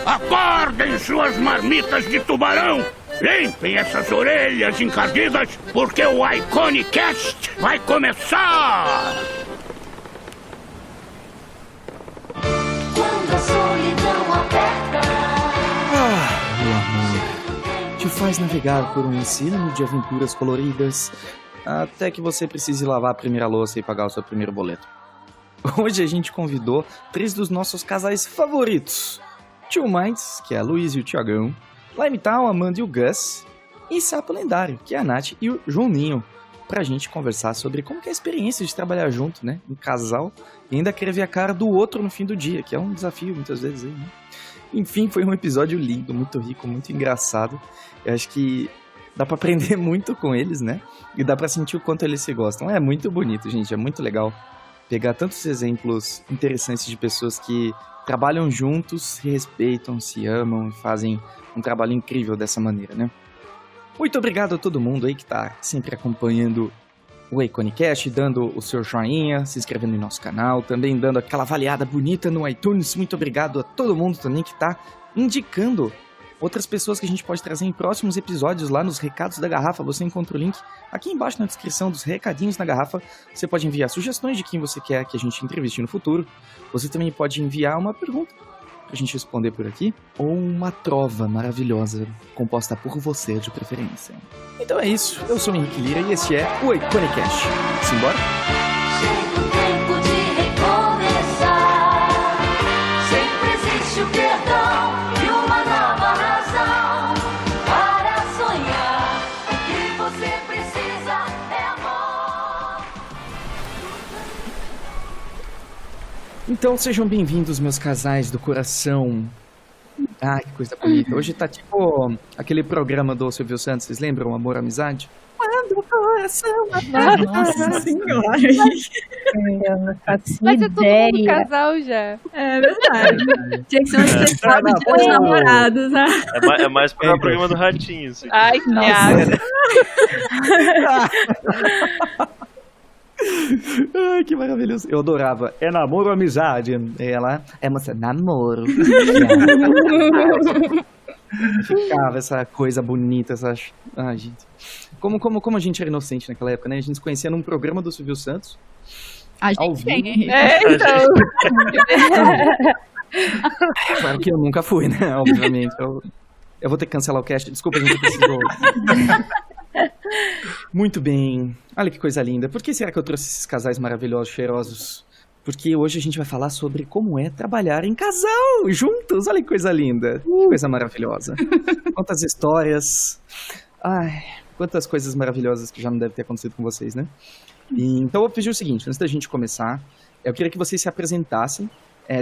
Acordem suas marmitas de tubarão! Limpem essas orelhas encardidas, porque o Iconicast vai começar! Quando a solidão aperta. Meu amor, te faz navegar por um oceano de aventuras coloridas, até que você precise lavar a primeira louça e pagar o seu primeiro boleto. Hoje a gente convidou 3 dos nossos casais favoritos. Two Minds, que é a Luiz e o Thiagão, Limetown, a Amanda e o Gus, e Sapo Lendário, que é a Nath e o Joninho, pra gente conversar sobre como que é a experiência de trabalhar junto, né, em casal, e ainda querer ver a cara do outro no fim do dia, que é um desafio muitas vezes aí, né? Enfim, foi um episódio lindo, muito rico, muito engraçado. Eu acho que dá pra aprender muito com eles, né? E dá pra sentir o quanto eles se gostam. É muito bonito, gente, é muito legal pegar tantos exemplos interessantes de pessoas que trabalham juntos, se respeitam, se amam e fazem um trabalho incrível dessa maneira, né? Muito obrigado a todo mundo aí que tá sempre acompanhando o Iconicast, dando o seu joinha, se inscrevendo no nosso canal, também dando aquela avaliada bonita no iTunes. Muito obrigado a todo mundo também que tá indicando outras pessoas que a gente pode trazer em próximos episódios lá nos Recados da Garrafa. Você encontra o link aqui embaixo na descrição dos Recadinhos na Garrafa. Você pode enviar sugestões de quem você quer que a gente entreviste no futuro. Você também pode enviar uma pergunta pra gente responder por aqui, ou uma trova maravilhosa composta por você de preferência. Então é isso, eu sou o Henrique Lira e esse é o Iconicast. Simbora? Chega o tempo de recomeçar. Sempre existe o perdão e uma nova razão para sonhar. O que você precisa é amor. Então sejam bem-vindos, meus casais do coração. Ah, que coisa bonita. Hoje tá tipo aquele programa do Silvio Santos, vocês lembram? Amor, Amizade? Quando o coração Nossa senhora. Eu não faço Vai ser todo mundo ideia. casal já. É verdade. Tinha que ser um especial de Dia dos Namorados, né? É mais para o programa do Ratinho. Assim. Ai, que Nossa. asco. Ai, que maravilhoso. Eu adorava. É namoro ou amizade? Ela é moça, namoro. Ficava essa coisa bonita, essa... Ai, gente. Como a gente era inocente naquela época, né? A gente se conhecia num programa do Silvio Santos. A Ao gente vivo. tem, Henrique. Então, Claro que eu nunca fui, né? Obviamente. Eu vou ter que cancelar o cast. Desculpa, a gente precisou. Muito bem. Olha que coisa linda. Por que será que eu trouxe esses casais maravilhosos, cheirosos? Porque hoje a gente vai falar sobre como é trabalhar em casal, juntos. Olha que coisa linda. Que coisa maravilhosa. Quantas histórias. Ai, quantas coisas maravilhosas que já não deve ter acontecido com vocês, né? Então eu vou pedir o seguinte, antes da gente começar, eu queria que vocês se apresentassem,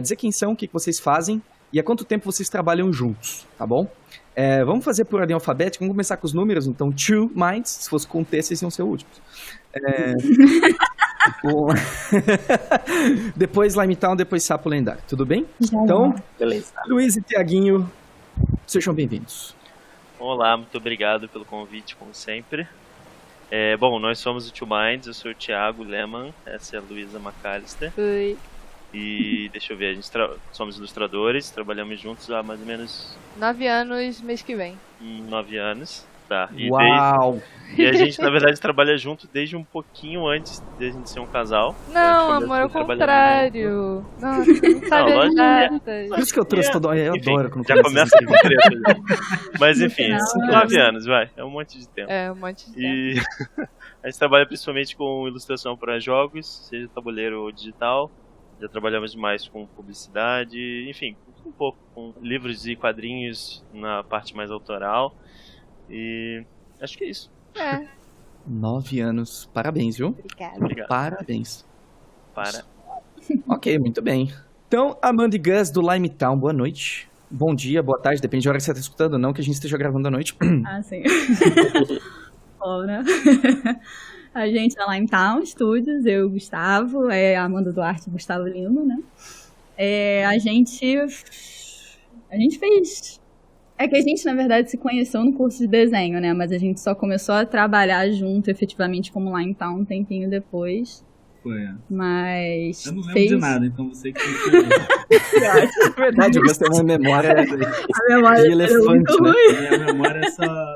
dizer quem são, o que vocês fazem e há quanto tempo vocês trabalham juntos, tá bom? Vamos fazer por ordem alfabética, vamos começar com os números, então Two Minds, se fosse com T, vocês iam ser últimos. Depois Limetown, depois Sapo Lendário, tudo bem? Então, Beleza. Luiz e Tiaguinho, sejam bem-vindos. Olá, muito obrigado pelo convite, como sempre. Bom, nós somos o Two Minds, eu sou o Thiago Lehmann, essa é a Luísa McAllister. oi. E deixa eu ver, a gente somos ilustradores, trabalhamos juntos há mais ou menos 9 anos, mês que vem. 9 anos. Tá. Uau! E a gente, na verdade, trabalha junto desde um pouquinho antes de a gente ser um casal. Não, Então, amor, é o contrário. Nossa, não sabe Não, as lógico que datas. Por isso que eu trouxe todo... Eu Enfim, adoro quando já começa com treta. Já. Mas enfim, Não, 9 anos, vai. É um monte de tempo. É, um monte de tempo. E a gente trabalha principalmente com ilustração para jogos, seja tabuleiro ou digital. Já trabalhamos mais com publicidade, enfim, um pouco com livros e quadrinhos na parte mais autoral. E acho que é isso. 9 anos. Parabéns, viu? Obrigada. Obrigado. Parabéns. Para. Ok, muito bem. Então, Amanda e Gus do Limetown, boa noite. Bom dia, boa tarde, depende da hora que você está escutando, não que a gente esteja gravando à noite. Ah, sim. Bom, né? A gente é lá em Town Studios, eu e o Gustavo, a Amanda Duarte e o Gustavo Lima, né? A gente fez... É que a gente, na verdade, se conheceu no curso de desenho, né? Mas a gente só começou a trabalhar junto, efetivamente, como lá em Town, um tempinho depois. Foi, é. Mas Eu não lembro fez de nada, então você que confirmou. Verdade, você tem uma memória a memória de é muito elefante, né? ruim. Minha memória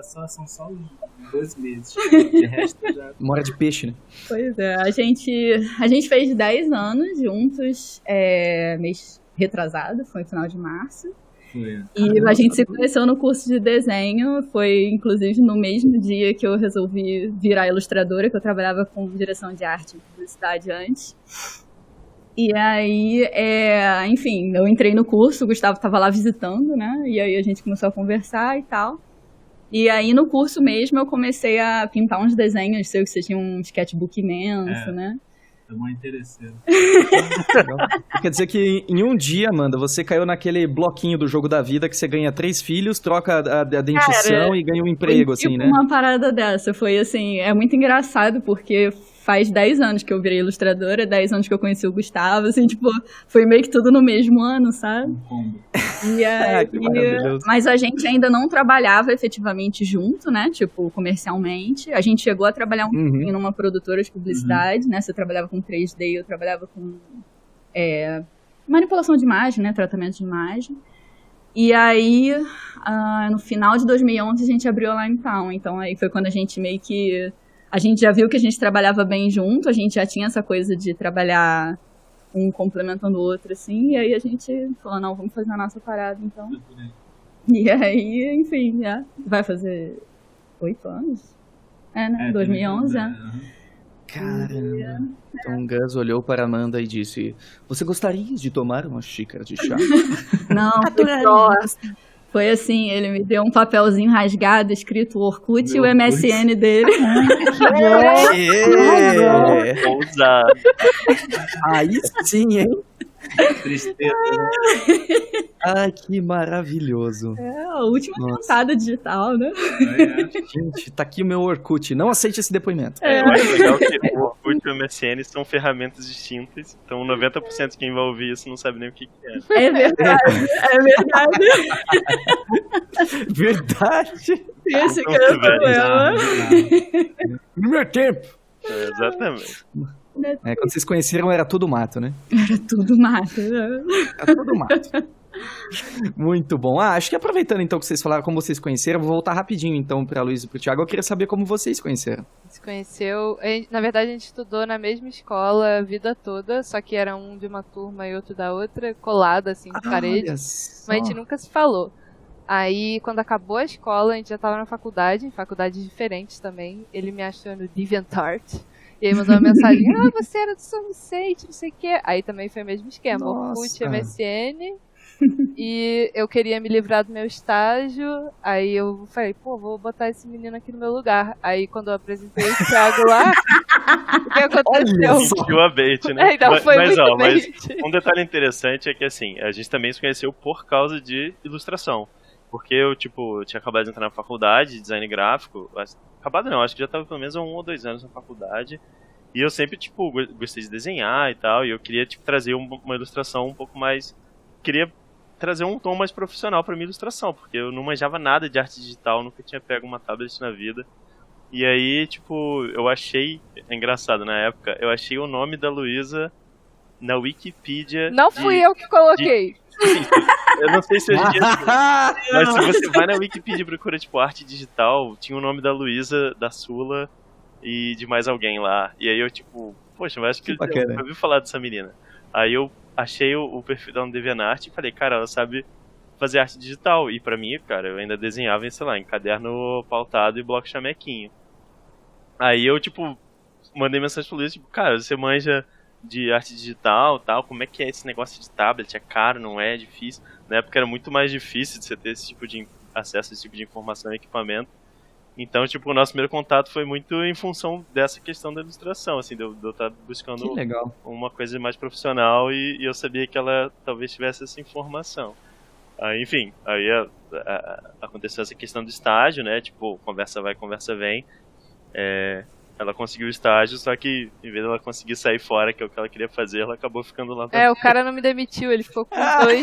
são só uns 2 meses. De resto já. Memória de peixe, né? Pois é, a gente fez 10 anos juntos, mês retrasado, foi no final de março. Foi, é. E a gente se conheceu no curso de desenho, foi inclusive no mesmo dia que eu resolvi virar ilustradora, que eu trabalhava com direção de arte e publicidade antes. E aí, enfim, eu entrei no curso, o Gustavo estava lá visitando, né? E aí a gente começou a conversar e tal. E aí no curso mesmo eu comecei a pintar uns desenhos, sei que você tinha um sketchbook imenso, né? É uma interesseira. Quer dizer que em um dia, Amanda, você caiu naquele bloquinho do jogo da vida que você ganha 3 filhos, troca a dentição e ganha um emprego, Foi assim, tipo né? uma parada dessa, foi assim, é muito engraçado porque faz 10 anos que eu virei ilustradora, 10 anos que eu conheci o Gustavo, assim, tipo, foi meio que tudo no mesmo ano, sabe? Um combo. E aí, Que maravilhoso. mas a gente ainda não trabalhava efetivamente junto, né? Tipo, comercialmente. A gente chegou a trabalhar um pouquinho numa produtora de publicidade, né? Você trabalhava com 3D, eu trabalhava com manipulação de imagem, né? Tratamento de imagem. E aí, no final de 2011, a gente abriu a Limetown. Então, aí foi quando a gente meio que... A gente já viu que a gente trabalhava bem junto, a gente já tinha essa coisa de trabalhar um complementando o outro, assim, e aí a gente falou, não, vamos fazer a nossa parada, então. E aí, enfim, já vai fazer 8 anos? Né? 2011, já. Caramba. Então o Gus olhou para Amanda e disse: você gostaria de tomar uma xícara de chá? Não, foi assim, ele me deu um papelzinho rasgado, escrito Orkut e o MSN dele. Vou usar. Aí sim, hein? Tristeza, né? Ai, que maravilhoso. A última cantada digital, né? Gente, tá aqui o meu Orkut. Não aceite esse depoimento. Eu acho legal que o Orkut e o MSN são ferramentas distintas, então 90% de quem vai ouvir isso não sabe nem o que é. É verdade, Verdade. Esse que é o problema. No meu tempo. Exatamente. Quando vocês conheceram era tudo mato, né? Era tudo mato. Né? Era tudo mato. Muito bom. Acho que aproveitando então que vocês falaram como vocês conheceram, vou voltar rapidinho então pra Luísa e pro Thiago. Eu queria saber como vocês conheceram. Se conheceu. Na verdade, a gente estudou na mesma escola a vida toda, só que era um de uma turma e outro da outra, colado assim de parede. Mas a gente nunca se falou. Aí, quando acabou a escola, a gente já tava na faculdade, em faculdades diferentes também. Ele me achou no DeviantArt. E aí mandou uma mensagem, você era do São Vicente, não sei o quê. Aí também foi o mesmo esquema, Orkut, MSN. E eu queria me livrar do meu estágio. Aí eu falei, vou botar esse menino aqui no meu lugar. Aí quando eu apresentei o Thiago lá, o que aconteceu? Sentiu a bait, né? Então, foi mas bait. Um detalhe interessante é que assim, a gente também se conheceu por causa de ilustração. Porque eu, tinha acabado de entrar na faculdade de design gráfico. Acabado não, acho que já estava pelo menos há 1 ou 2 anos na faculdade. E eu sempre, gostei de desenhar e tal. E eu queria, trazer uma ilustração um pouco mais... Queria trazer um tom mais profissional pra minha ilustração. Porque eu não manjava nada de arte digital, nunca tinha pego uma tablet na vida. E aí, eu achei... É engraçado, na época, eu achei o nome da Luísa na Wikipedia. Não fui eu que coloquei. Eu não sei se hoje em dia... Mas se você vai na Wikipedia e procura, arte digital, tinha o nome da Luísa, da Sula e de mais alguém lá. E aí eu, poxa, mas acho que eu ouvi falar dessa menina. Aí eu achei o perfil dela no DeviantArt e falei, cara, ela sabe fazer arte digital. E pra mim, cara, eu ainda desenhava, em caderno pautado e bloco chamequinho. Aí eu, mandei mensagem pra Luísa, cara, você manja de arte digital, tal, como é que é esse negócio de tablet? É caro, não é? É difícil? Na época era muito mais difícil de você ter esse tipo de acesso a esse tipo de informação e equipamento. Então, o nosso primeiro contato foi muito em função dessa questão da ilustração, assim, de eu estar buscando uma coisa mais profissional e eu sabia que ela talvez tivesse essa informação. Aí, enfim, aconteceu essa questão do estágio, né? Conversa vai, conversa vem. Ela conseguiu o estágio, só que em vez dela conseguir sair fora, que é o que ela queria fazer, ela acabou ficando lá também. O cara não me demitiu, ele ficou com 2.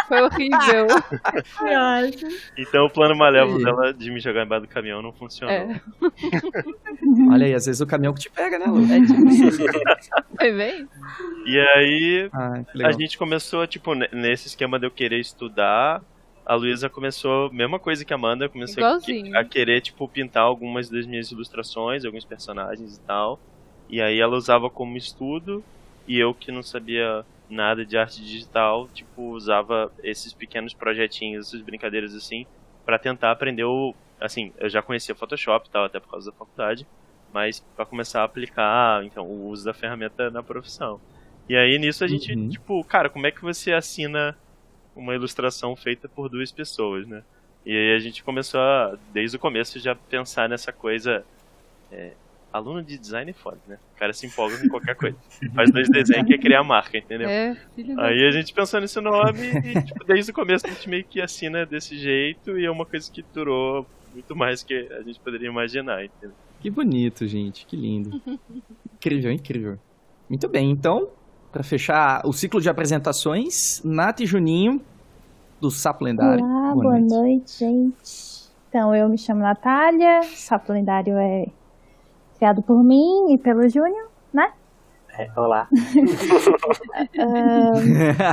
Foi horrível. Então o plano malévolo dela de me jogar embaixo do caminhão não funcionou. É. Olha aí, às vezes o caminhão que te pega, né, Lu? É tipo... Foi bem? E aí Que legal. a gente começou, tipo, nesse esquema de eu querer estudar, a Luísa começou, mesma coisa que a Amanda, eu comecei a querer, tipo, pintar algumas das minhas ilustrações, alguns personagens e tal. E aí ela usava como estudo, e eu que não sabia nada de arte digital, tipo, usava esses pequenos projetinhos, essas brincadeiras assim, pra tentar aprender assim, eu já conhecia Photoshop e tal, até por causa da faculdade, mas pra começar a aplicar, então, o uso da ferramenta na profissão. E aí nisso a gente, tipo, cara, como é que você assina uma ilustração feita por duas pessoas, né? E aí a gente começou desde o começo, já pensar nessa coisa... aluno de design é foda, né? O cara se empolga com qualquer coisa. Faz 2 desenhos e quer criar marca, entendeu? Aí a gente pensou nesse nome e, tipo, desde o começo a gente meio que assina desse jeito e é uma coisa que durou muito mais que a gente poderia imaginar, entendeu? Que bonito, gente. Que lindo. Incrível, incrível. Muito bem, então, para fechar o ciclo de apresentações, Nath e Juninho, do Sapo Lendário. Olá, boa noite, gente. Então, eu me chamo Natália, Sapo Lendário é criado por mim e pelo Júnior, né? Olá.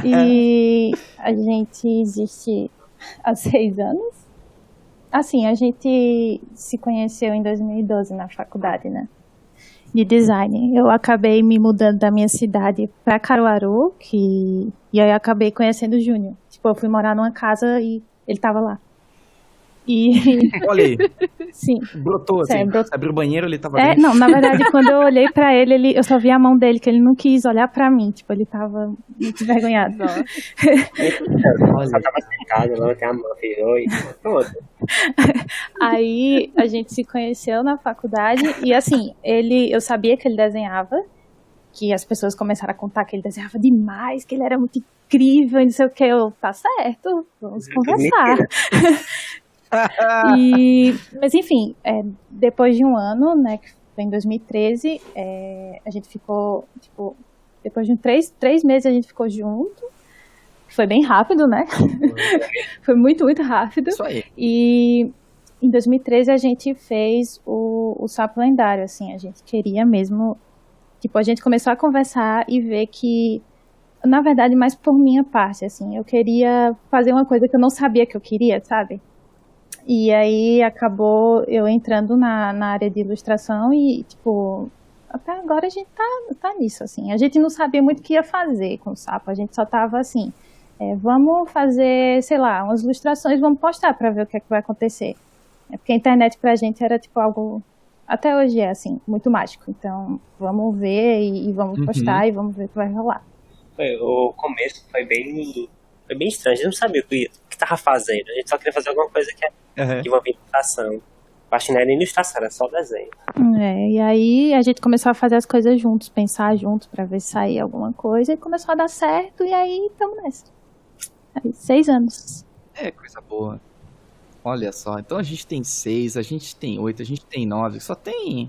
E a gente existe há 6 anos. Assim, a gente se conheceu em 2012 na faculdade, né? De design. Eu acabei me mudando da minha cidade para Caruaru, e aí eu acabei conhecendo o Júnior. Tipo, eu fui morar numa casa e ele tava lá. E... Olha aí. Sim. Brotou, assim. Abriu o banheiro, ele tava bem. Não, na verdade, quando eu olhei pra ele, eu só vi a mão dele, que ele não quis olhar pra mim. Tipo, ele tava muito envergonhado. Só tava sentado, não tem a mão, virou e pronto. Aí, a gente se conheceu na faculdade e, assim, eu sabia que ele desenhava, que as pessoas começaram a contar que ele desenhava demais, que ele era muito incrível e não sei o que. Tá certo, vamos conversar. Mas enfim, depois de um ano, né, que foi em 2013, a gente ficou, tipo, depois de 3 meses a gente ficou junto, foi bem rápido, né? Foi muito, muito rápido. Isso aí. E em 2013 a gente fez o Sapo Lendário, assim, a gente queria mesmo, tipo, a gente começou a conversar e ver que, na verdade, mais por minha parte, assim, eu queria fazer uma coisa que eu não sabia que eu queria, sabe? E aí acabou eu entrando na área de ilustração e, tipo, até agora a gente tá nisso, assim. A gente não sabia muito o que ia fazer com o Sapo, a gente só tava assim, vamos fazer, sei lá, umas ilustrações, vamos postar pra ver o que é que vai acontecer. Porque a internet pra gente era, tipo, algo, até hoje é, assim, muito mágico. Então, vamos ver e vamos postar e vamos ver o que vai rolar. O começo foi bem estranho, a gente não sabia o que tava fazendo, a gente só queria fazer alguma coisa que envolvia ilustração. Eu acho que não era nem ilustração, era só desenho. E aí a gente começou a fazer as coisas juntos, pensar juntos pra ver se saía alguma coisa e começou a dar certo e aí estamos nessa. 6 anos. Coisa boa. Olha só, então a gente tem 6, a gente tem 8, a gente tem 9, só tem...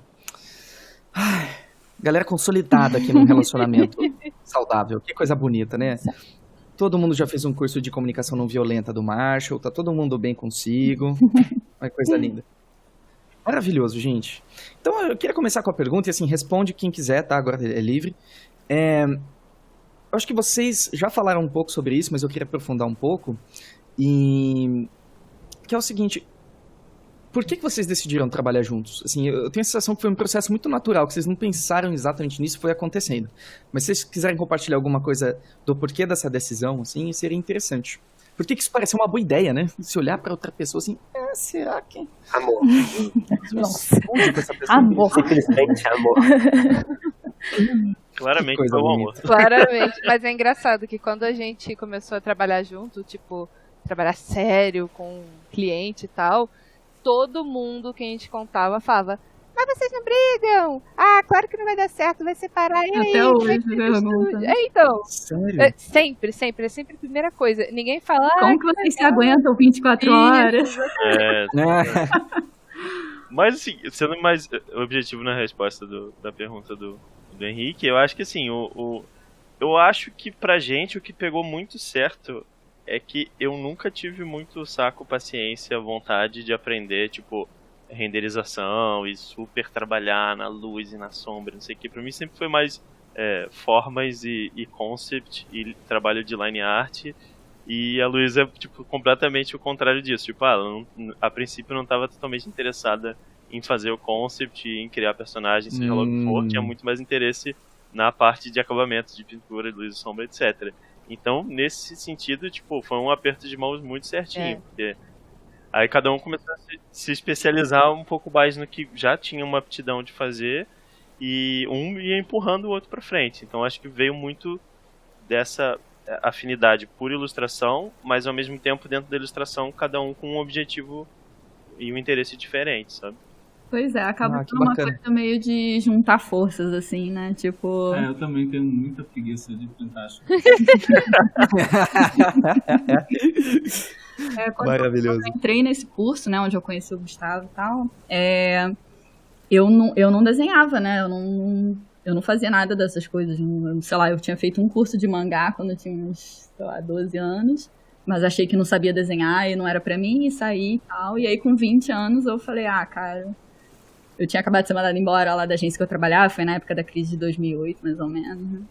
galera consolidada aqui num relacionamento saudável, que coisa bonita, né? Todo mundo já fez um curso de comunicação não violenta do Marshall, tá todo mundo bem consigo. Olha que coisa linda. Maravilhoso, gente. Então eu queria começar com a pergunta e assim, responde quem quiser, tá? Agora é livre. Eu acho que vocês já falaram um pouco sobre isso, mas eu queria aprofundar um pouco. Que é o seguinte... Por que vocês decidiram trabalhar juntos? Assim, eu tenho a sensação que foi um processo muito natural, que vocês não pensaram exatamente nisso, foi acontecendo. Mas se vocês quiserem compartilhar alguma coisa do porquê dessa decisão, assim, seria interessante. Por que isso parece uma boa ideia, né? Se olhar pra outra pessoa assim, será que... Amor. Nossa. Amor. Simplesmente amor. Claramente foi o amor. Claramente. Mas é engraçado que quando a gente começou a trabalhar junto, tipo, trabalhar sério com cliente e tal... Todo mundo que a gente contava falava, mas vocês não brigam? Ah, claro que não vai dar certo, vai separar. E aí, até hoje, pergunta. Então, sério? Sempre a primeira coisa. Ninguém fala... Como que vocês se aguentam 24 horas? Mas assim, sendo mais objetivo na resposta da pergunta do Henrique, eu acho que assim, eu acho que pra gente o que pegou muito certo é que eu nunca tive muito saco, paciência, vontade de aprender, tipo, renderização e super trabalhar na luz e na sombra, não sei o que. Pra mim sempre foi mais formas e concept e trabalho de line art. E a Luísa é, tipo, completamente o contrário disso. Tipo, ela a princípio não estava totalmente interessada em fazer o concept, em criar personagens, seja lá o que for. Tinha muito mais interesse na parte de acabamento, de pintura, de luz e sombra, etc. Então, nesse sentido, tipo, foi um aperto de mãos muito certinho. Porque aí cada um começou a se especializar um pouco mais no que já tinha uma aptidão de fazer. E um ia empurrando o outro pra frente. Então, acho que veio muito dessa afinidade por ilustração, mas ao mesmo tempo dentro da ilustração cada um com um objetivo e um interesse diferente, sabe? Pois é, acaba sendo uma coisa meio de juntar forças, assim, né? Tipo... eu também tenho muita preguiça de pintar. Maravilhoso. Quando eu entrei nesse curso, né, onde eu conheci o Gustavo e tal, eu não desenhava, né? Eu não fazia nada dessas coisas. Sei lá, eu tinha feito um curso de mangá quando eu tinha uns, 12 anos. Mas achei que não sabia desenhar e não era pra mim, e saí e tal. E aí, com 20 anos, eu falei, cara... Eu tinha acabado de ser mandada embora lá da agência que eu trabalhava. Foi na época da crise de 2008, mais ou menos. Né?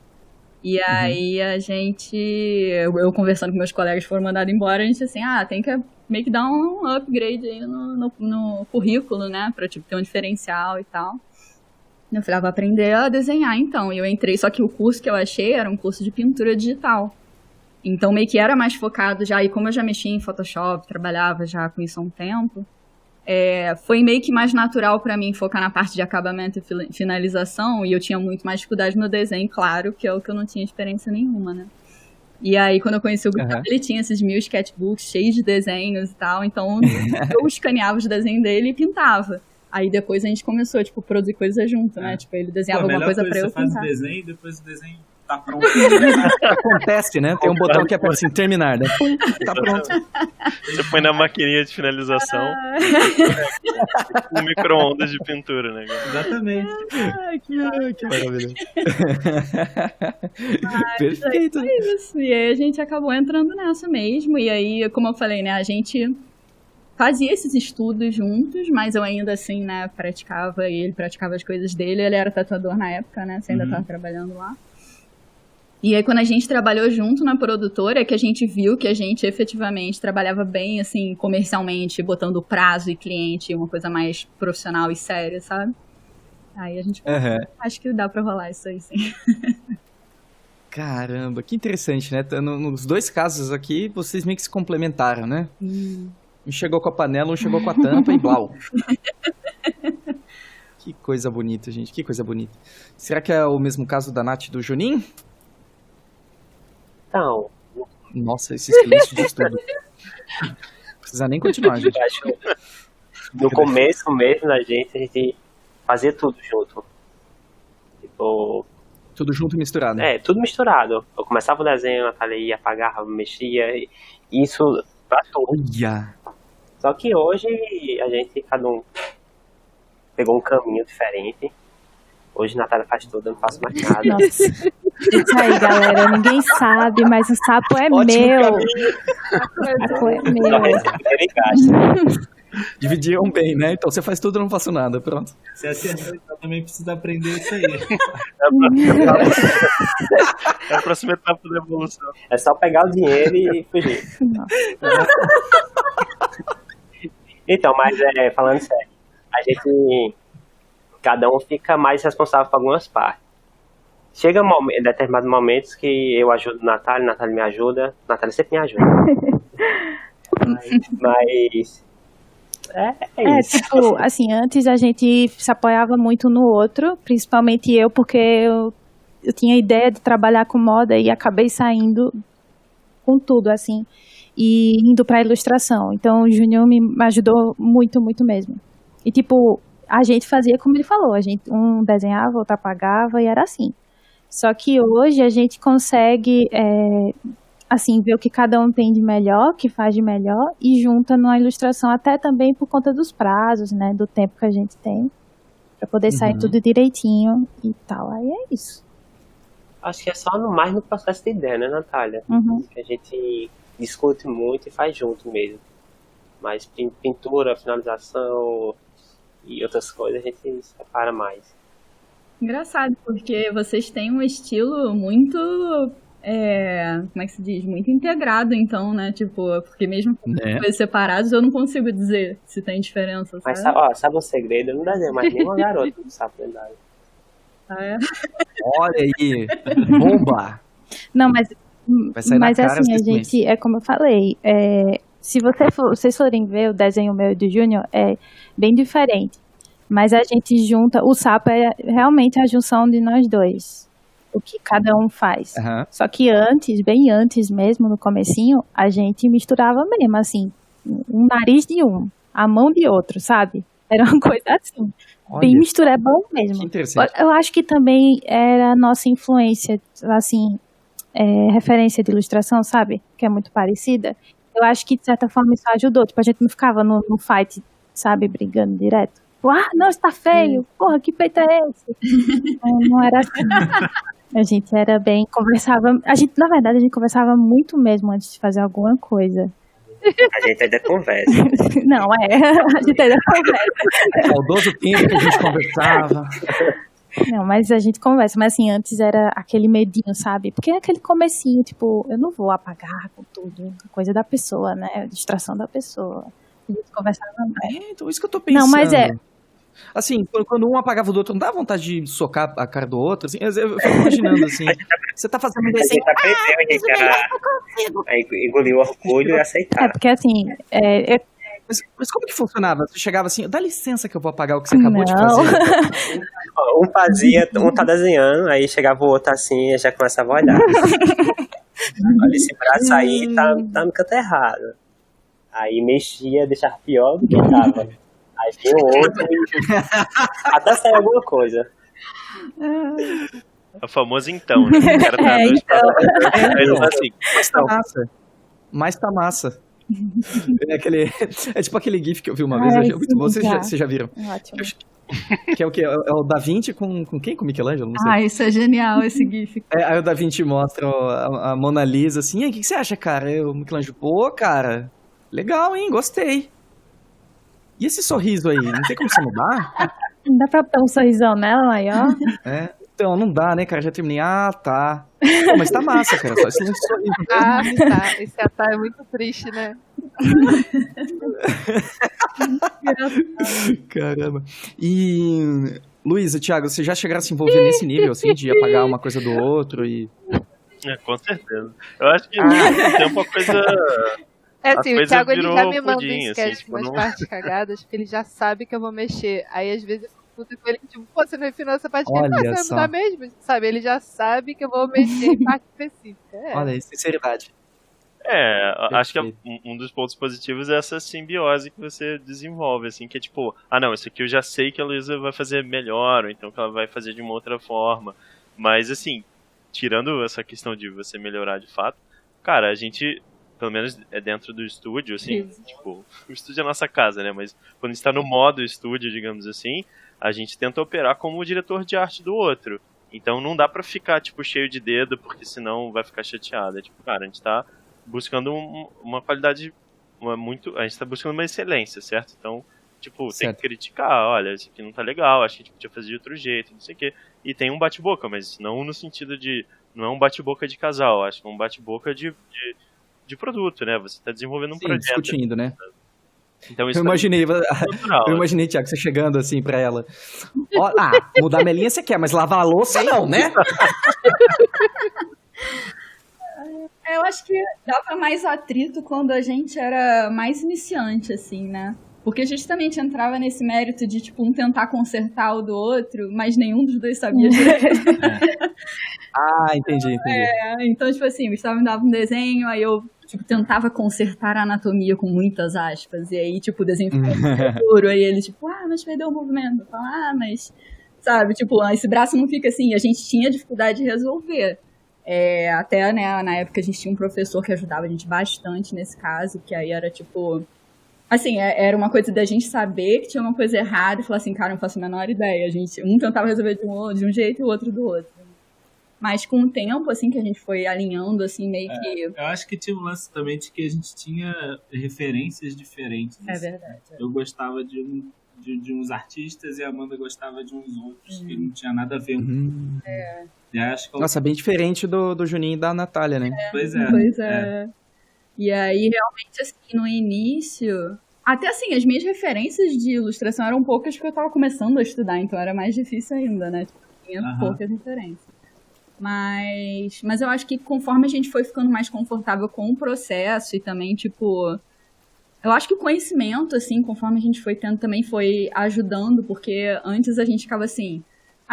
E aí, a gente... Eu conversando com meus colegas que foram mandados embora, a gente assim, tem que meio que dar um upgrade aí no currículo, né? Pra, tipo, ter um diferencial e tal. Eu falei, vou aprender a desenhar, então. E eu entrei, só que o curso que eu achei era um curso de pintura digital. Então, meio que era mais focado já, e como eu já mexia em Photoshop, trabalhava já com isso há um tempo, foi meio que mais natural pra mim focar na parte de acabamento e finalização, e eu tinha muito mais dificuldade no desenho, claro, que é o que eu não tinha experiência nenhuma, né? E aí, quando eu conheci o Gustavo, ele tinha esses 1000 sketchbooks cheios de desenhos e tal, então eu escaneava os desenhos dele e pintava. Aí depois a gente começou, tipo, produzir coisas junto, né? Tipo, ele desenhava alguma coisa pra eu pintar. Você faz o desenho e depois o desenho tá pronto. Acontece, né? Tem um botão que é assim, terminar, né? Tá pronto. Você põe na maquininha de finalização com micro-ondas de pintura, né? Exatamente. Que maravilha. Perfeito. É isso. E aí a gente acabou entrando nessa mesmo. E aí, como eu falei, né? A gente fazia esses estudos juntos, mas eu ainda assim, né, praticava, e ele praticava as coisas dele. Ele era tatuador na época, né? Você ainda estava trabalhando lá. E aí, quando a gente trabalhou junto na produtora, é que a gente viu que a gente efetivamente trabalhava bem, assim, comercialmente, botando prazo e cliente, uma coisa mais profissional e séria, sabe? Aí a gente acho que dá pra rolar isso aí, sim. Caramba, que interessante, né? Nos dois casos aqui, vocês meio que se complementaram, né? Um chegou com a panela, um chegou com a tampa e blau. Que coisa bonita, gente, que coisa bonita. Será que é o mesmo caso da Nath e do Juninho? Não. Nossa, esse silêncio diz tudo. Não precisa nem continuar, gente. No começo mesmo a gente fazia tudo junto. Tipo... Tudo junto e misturado. Tudo misturado. Eu começava o desenho, a Natália ia, apagava, mexia, e isso pra tudo. Só que hoje a gente, cada um pegou um caminho diferente. Hoje a Natália faz tudo, eu não faço mais nada. Nossa. Isso aí, galera. Ninguém sabe, mas o sapo é meu. O sapo é meu. Dividiam bem, né? Então você faz tudo, eu não faço nada. Pronto. Se acertou, então também precisa aprender isso aí. É a próxima etapa da evolução. É só pegar o dinheiro e fugir. Então, mas falando sério, a gente... Cada um fica mais responsável por algumas partes. Chega em determinados momentos que eu ajudo a Natália me ajuda. Natália sempre me ajuda. Mas isso. Tipo, assim, antes a gente se apoiava muito no outro, principalmente eu, porque eu tinha a ideia de trabalhar com moda e acabei saindo com tudo, assim, e indo pra ilustração. Então o Júnior me ajudou muito, muito mesmo. E tipo, a gente fazia como ele falou, um desenhava, outro apagava e era assim. Só que hoje a gente consegue, assim, ver o que cada um tem de melhor, que faz de melhor, e junta numa ilustração até também por conta dos prazos, né, do tempo que a gente tem, pra poder sair tudo direitinho e tal. Aí é isso. Acho que é só mais no processo de ideia, né, Natália? Que a gente discute muito e faz junto mesmo. Mas pintura, finalização e outras coisas a gente se separa mais. Engraçado, porque vocês têm um estilo muito, como é que se diz? Muito integrado, então, né? Tipo, porque mesmo com coisas separadas, eu não consigo dizer se tem diferença, sabe? Mas sabe um segredo? Eu não desenho mais nenhuma garota do Sapo Lendário. Ah, é? Olha aí, bomba! Não, mas cara assim, a gente, é como eu falei, se vocês forem ver o desenho meu e do Júnior, é bem diferente. Mas a gente junta, o sapo é realmente a junção de nós dois, o que cada um faz. Só que antes, bem antes mesmo, no comecinho, a gente misturava mesmo, assim, um nariz de um, a mão de outro, sabe? Era uma coisa assim, bem misturebão mesmo. Que interessante. Eu acho que também era a nossa influência, assim, referência de ilustração, sabe? Que é muito parecida. Eu acho que, de certa forma, isso ajudou. Tipo, a gente não ficava no fight, sabe, brigando direto. Não, está feio. Porra, que peito é esse? Não era assim. A gente era bem, conversava. Na verdade, a gente conversava muito mesmo antes de fazer alguma coisa. A gente ainda conversa. Não, a gente ainda conversa. Saudoso tempo que a gente conversava. Não, mas a gente conversa. Mas assim, antes era aquele medinho, sabe? Porque é aquele comecinho, tipo, eu não vou apagar com tudo. Coisa da pessoa, né? A distração da pessoa. A gente conversava mais. Então isso que eu tô pensando. Não, mas assim, quando um apagava o outro, não dá vontade de socar a cara do outro, assim, eu fico imaginando, assim, você tá fazendo um desenho... Aí engoliu o orgulho e aceitar. Porque assim... Mas como que funcionava? Você chegava assim, dá licença que eu vou apagar o que você acabou de fazer. Um fazia, um tá desenhando, aí chegava o outro assim e já começava a olhar. Olha, esse braço aí tá no canto errado. Aí mexia, deixava pior do que tava. Aí vinha o outro e até sair alguma coisa. O famoso então, né? O cara tá então. assim. Mas tá massa. É tipo aquele gif que eu vi uma vez. Vocês já viram? Ótimo. Que é o quê? É o Da Vinci com quem? Com Michelangelo? Não sei. Isso é genial, esse gif. Aí o Da Vinci mostra a Mona Lisa assim. E aí, o que você acha, cara? O Michelangelo, pô, cara, legal, hein? Gostei. E esse sorriso aí? Não tem como você mudar? Não dá pra dar um sorrisão nela maior? Então, não dá, né, cara? Já terminei. Tá. Pô, mas tá massa, cara. Só esse sorriso. Tá. Esse atar é muito triste, né? Caramba. E... Luísa, Thiago, vocês já chegaram a se envolver nesse nível, assim, de apagar uma coisa do outro e... Com certeza. Eu acho que no tempo a coisa... Assim, o Thiago ele já me manda pudim, sketch com umas partes cagadas, porque ele já sabe que eu vou mexer. Aí às vezes eu fico puta com ele, tipo, pô, você não enfinou essa parte aqui, você vai mudar mesmo? Sabe, ele já sabe que eu vou mexer em parte específica. Olha aí, sinceridade. Acho que um dos pontos positivos é essa simbiose que você desenvolve, assim, que é tipo, não, isso aqui eu já sei que a Luísa vai fazer melhor, ou então que ela vai fazer de uma outra forma. Mas, assim, tirando essa questão de você melhorar de fato, cara, a gente, pelo menos é dentro do estúdio, assim, tipo, o estúdio é a nossa casa, né, mas quando a gente tá no modo estúdio, digamos assim, a gente tenta operar como o diretor de arte do outro. Então não dá pra ficar, tipo, cheio de dedo, porque senão vai ficar chateado. É tipo, cara, a gente tá buscando uma qualidade a gente tá buscando uma excelência, certo? Então, tipo, tem que criticar, olha, isso aqui não tá legal, acho que a gente podia fazer de outro jeito, não sei o quê. E tem um bate-boca, mas não no sentido de, não é um bate-boca de casal, acho que é um bate-boca de produto, né? Você tá desenvolvendo um projeto. Discutindo, né? Então, isso eu imaginei, Thiago, você chegando assim pra ela. Mudar a minha linha você quer, mas lavar a louça não, né? Eu acho que dava mais atrito quando a gente era mais iniciante, assim, né? Porque justamente entrava nesse mérito de, tipo, um tentar consertar o do outro, mas nenhum dos dois sabia direito. Entendi. Então, tipo assim, o Gustavo me dava um desenho, aí eu, tipo, tentava consertar a anatomia com muitas aspas, e aí, tipo, o desenho ficava duro, aí ele, tipo, mas perdeu o movimento. Eu falava, mas, sabe, tipo, esse braço não fica assim, e a gente tinha dificuldade de resolver. Até, né, na época a gente tinha um professor que ajudava a gente bastante nesse caso, que aí era, tipo... Assim, era uma coisa da gente saber que tinha uma coisa errada e falar assim, cara, não faço a menor ideia. Um tentava resolver de um jeito e o outro do outro. Mas com o tempo, assim, que a gente foi alinhando, assim, meio que... Eu acho que tinha um lance também de que a gente tinha referências diferentes. É assim. verdade. Eu gostava de uns artistas e a Amanda gostava de uns outros, que não tinha nada a ver. E acho que Nossa, bem diferente do Juninho e da Natália, né? Pois é. Pois é. E aí, realmente, assim, no início... Até, assim, as minhas referências de ilustração eram poucas porque eu tava começando a estudar, então era mais difícil ainda, né? Tipo, tinha poucas referências. Mas eu acho que conforme a gente foi ficando mais confortável com o processo e também, tipo... Eu acho que o conhecimento, assim, conforme a gente foi tendo, também foi ajudando, porque antes a gente ficava assim...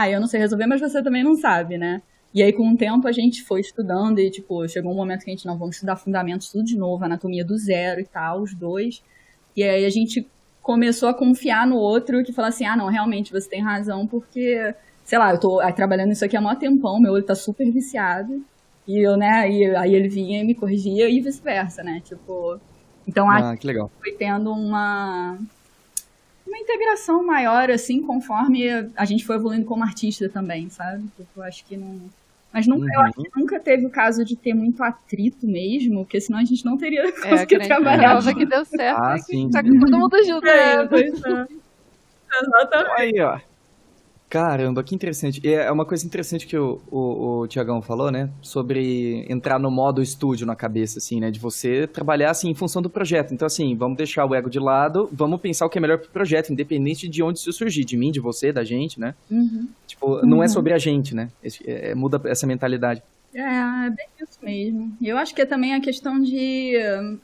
eu não sei resolver, mas você também não sabe, né? E aí, com o tempo, a gente foi estudando e, tipo, chegou um momento que a gente, não, vamos estudar fundamentos tudo de novo, anatomia do zero e tal, os dois. E aí a gente começou a confiar no outro, que fala assim, não, realmente, você tem razão, porque, sei lá, eu tô trabalhando nisso aqui há mó tempão, meu olho tá super viciado, e eu, né, aí ele vinha e me corrigia e vice-versa, né, tipo... Então, acho que legal. Foi tendo uma integração maior, assim, conforme a gente foi evoluindo como artista também, sabe? Eu acho que não... Mas nunca, eu acho que nunca teve o caso de ter muito atrito mesmo, porque senão a gente não teria conseguido trabalhar. Prova que deu certo, sim. tá com todo mundo junto mesmo. Pois é. Exatamente. Aí, ó. Caramba, que interessante. É uma coisa interessante que o Tiagão falou, né? Sobre entrar no modo estúdio na cabeça, assim, né? De você trabalhar, assim, em função do projeto. Então, assim, vamos deixar o ego de lado, vamos pensar o que é melhor pro projeto, independente de onde isso surgir. De mim, de você, da gente, né? Tipo, não é sobre a gente, né? Muda essa mentalidade. É bem isso mesmo. E eu acho que é também a questão de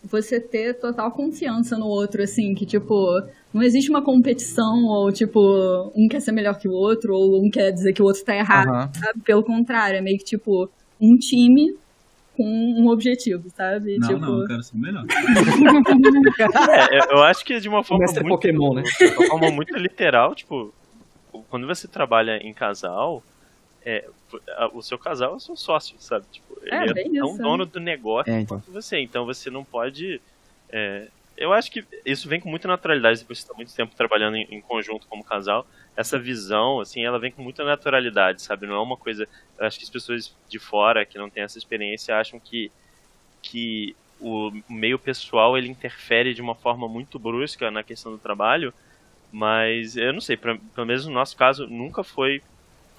você ter total confiança no outro, assim, que, tipo, não existe uma competição, ou, tipo, um quer ser melhor que o outro, ou um quer dizer que o outro tá errado, sabe? Pelo contrário, é meio que, tipo, um time com um objetivo, sabe? Não, tipo... não, eu quero ser melhor. Eu acho que de uma forma muito... Pokémon, né? De uma forma muito literal, tipo, quando você trabalha em casal... o seu casal é o seu sócio, sabe? Tipo, ele é tão dono do negócio quanto você. Então você não pode... eu acho que isso vem com muita naturalidade depois de estar muito tempo trabalhando em conjunto como casal. Essa visão, assim, ela vem com muita naturalidade, sabe? Não é uma coisa... Eu acho que as pessoas de fora, que não têm essa experiência, acham que o meio pessoal, ele interfere de uma forma muito brusca na questão do trabalho, mas eu não sei, pelo menos no nosso caso, nunca foi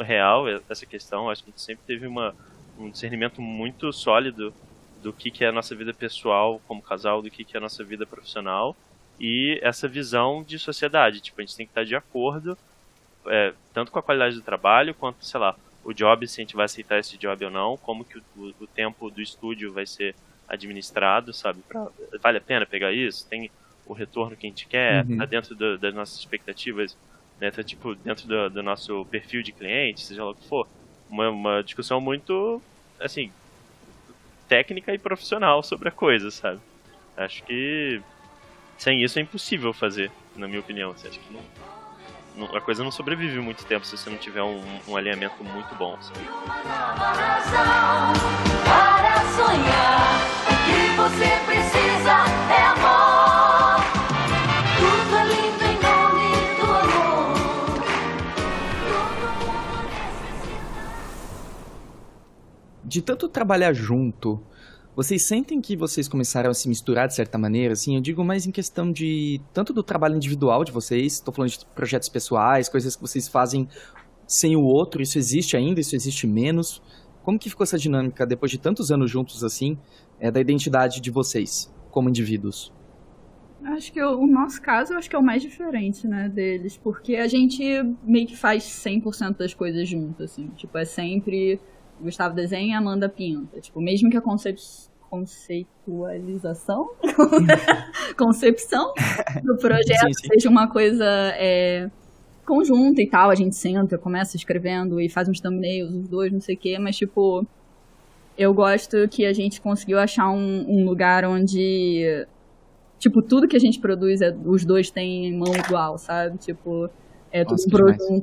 real essa questão. Acho que a gente sempre teve um discernimento muito sólido do que é a nossa vida pessoal como casal, do que é a nossa vida profissional, e essa visão de sociedade. Tipo, a gente tem que estar de acordo tanto com a qualidade do trabalho, quanto, sei lá, o job, se a gente vai aceitar esse job ou não, como que o tempo do estúdio vai ser administrado, sabe? Vale a pena pegar isso? Tem o retorno que a gente quer? Tá dentro das nossas expectativas? Né, tá, tipo, dentro do nosso perfil de cliente, seja lá o que for. Uma discussão muito, assim, técnica e profissional sobre a coisa, sabe? Acho que sem isso é impossível fazer, na minha opinião. Acho que a coisa não sobrevive muito tempo se você não tiver um alinhamento muito bom, sabe? Uma nova razão para sonhar. O que você precisa é amor. Tudo é lindo em nome do amor. Todo mundo necessita. De tanto trabalhar junto, vocês sentem que vocês começaram a se misturar de certa maneira? Assim, eu digo mais em questão de tanto do trabalho individual de vocês, estou falando de projetos pessoais, coisas que vocês fazem sem o outro, isso existe ainda, isso existe menos? Como que ficou essa dinâmica depois de tantos anos juntos assim, da identidade de vocês como indivíduos? Acho que o nosso caso, eu acho que é o mais diferente, né, deles, porque a gente meio que faz 100% das coisas juntos, assim, tipo, é sempre Gustavo desenha, Amanda pinta, tipo, mesmo que a conceitualização, concepção do projeto seja uma coisa conjunta e tal, a gente senta, começa escrevendo e faz uns thumbnails, os dois, não sei o quê, mas, tipo, eu gosto que a gente conseguiu achar um lugar onde, tipo, tudo que a gente produz, os dois têm mão igual, sabe? Tipo, é tudo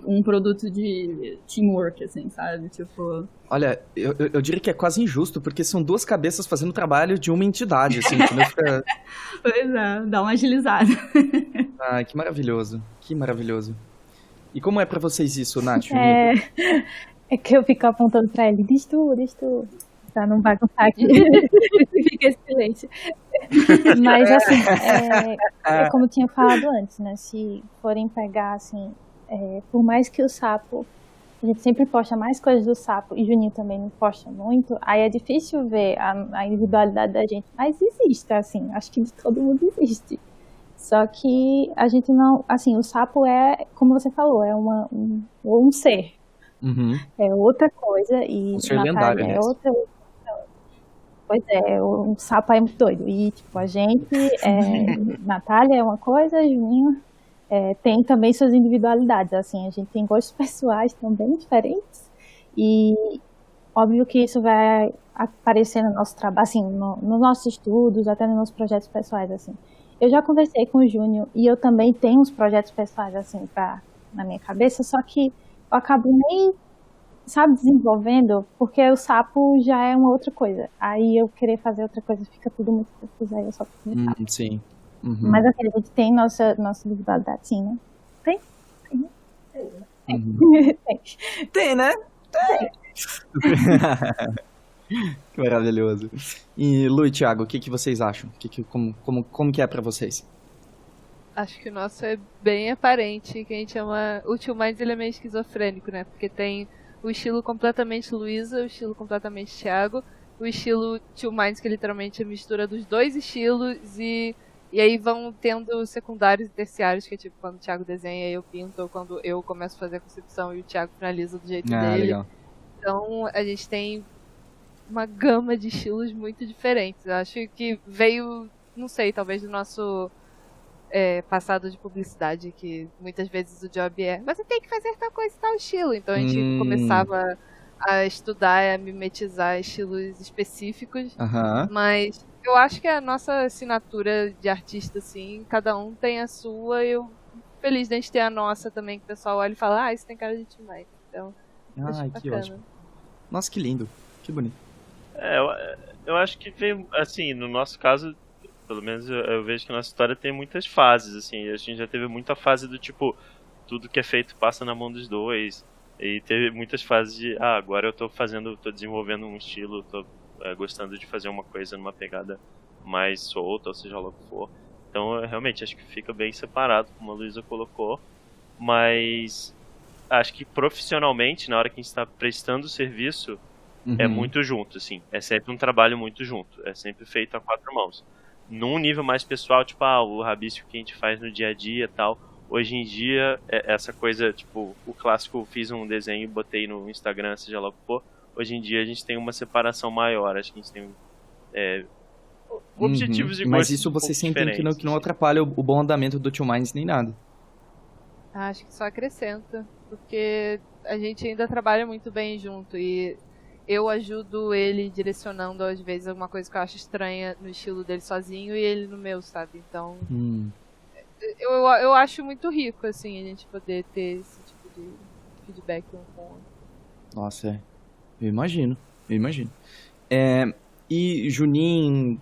um produto de teamwork, assim, sabe? Tipo... Olha, eu diria que é quase injusto, porque são duas cabeças fazendo trabalho de uma entidade, assim. Fica... Pois é, dá uma agilizada. Ai, que maravilhoso, que maravilhoso. E como é pra vocês isso, Nath? É que eu fico apontando pra ele, diz tu, pra não bagunçar aqui. Fica esse silêncio. Mas, assim, é como eu tinha falado antes, né? Se forem pegar, assim, por mais que o sapo, a gente sempre posta mais coisas do sapo, e Juninho também não posta muito, aí é difícil ver a individualidade da gente. Mas existe, assim, acho que de todo mundo existe. Só que a gente não, assim, o sapo é, como você falou, é um ser. Uhum. É outra coisa, e Um ser lendário, Natália né? é outra. Pois é, o sapo é muito doido. E, tipo, a gente, Natália é uma coisa, Juninho tem também suas individualidades. Assim, a gente tem gostos pessoais também diferentes. E óbvio que isso vai aparecer no nosso trabalho, assim, nos nossos estudos, até nos nossos projetos pessoais, assim. Eu já conversei com o Júnior e eu também tenho uns projetos pessoais, assim, na minha cabeça, só que eu acabo nem, sabe, desenvolvendo, porque o sapo já é uma outra coisa. Aí eu querer fazer outra coisa fica tudo muito confuso, aí eu só fico Sim. Uhum. Mas assim, a gente tem nossa individualidade, sim, né? Tem. Tem, né? Tem. Que maravilhoso. E Lu e Thiago, o que vocês acham? Como que é pra vocês? Acho que o nosso é bem aparente, que a gente chama... O Tio Minds, ele é meio esquizofrênico, né? Porque tem o estilo completamente Luísa, o estilo completamente Thiago, o estilo Tio Minds, que literalmente é a mistura dos dois estilos, e aí vão tendo secundários e terciários, que é tipo quando o Thiago desenha e eu pinto, ou quando eu começo a fazer a concepção e o Thiago finaliza do jeito dele. Legal. Então a gente tem uma gama de estilos muito diferentes. Eu acho que veio, não sei, talvez do nosso passado de publicidade, que muitas vezes o job você tem que fazer tal coisa e tal estilo. Então a gente começava a estudar, a mimetizar estilos específicos. Mas eu acho que a nossa assinatura de artista, assim, cada um tem a sua, e eu feliz de a gente ter a nossa também, que o pessoal olha e fala, isso tem cara de Tio Minds. Então, acho que bacana. ótimo. Nossa, que lindo. Que bonito. Eu acho que veio, assim, no nosso caso, pelo menos eu vejo que a nossa história tem muitas fases, assim. A gente já teve muita fase do tipo, tudo que é feito passa na mão dos dois. E teve muitas fases de, agora eu tô desenvolvendo um estilo, tô gostando de fazer uma coisa numa pegada mais solta, ou seja lá o que for. Então, eu realmente acho que fica bem separado, como a Luísa colocou. Mas acho que profissionalmente, na hora que a gente está prestando o serviço, é muito junto, assim. É sempre um trabalho muito junto. É sempre feito a 4 mãos. Num nível mais pessoal, tipo, o rabisco que a gente faz no dia a dia e tal. Hoje em dia, essa coisa, tipo, o clássico, fiz um desenho e botei no Instagram, seja lá o que for. Hoje em dia a gente tem uma separação maior. Acho que a gente tem objetivos e gostos. Mas isso vocês sentem que não atrapalha o bom andamento do Tio Minds nem nada. Acho que só acrescenta. Porque a gente ainda trabalha muito bem junto. E eu ajudo ele direcionando, às vezes, alguma coisa que eu acho estranha no estilo dele sozinho e ele no meu, sabe? Então, eu acho muito rico, assim, a gente poder ter esse tipo de feedback um com o outro. Nossa, eu imagino. E Juninho,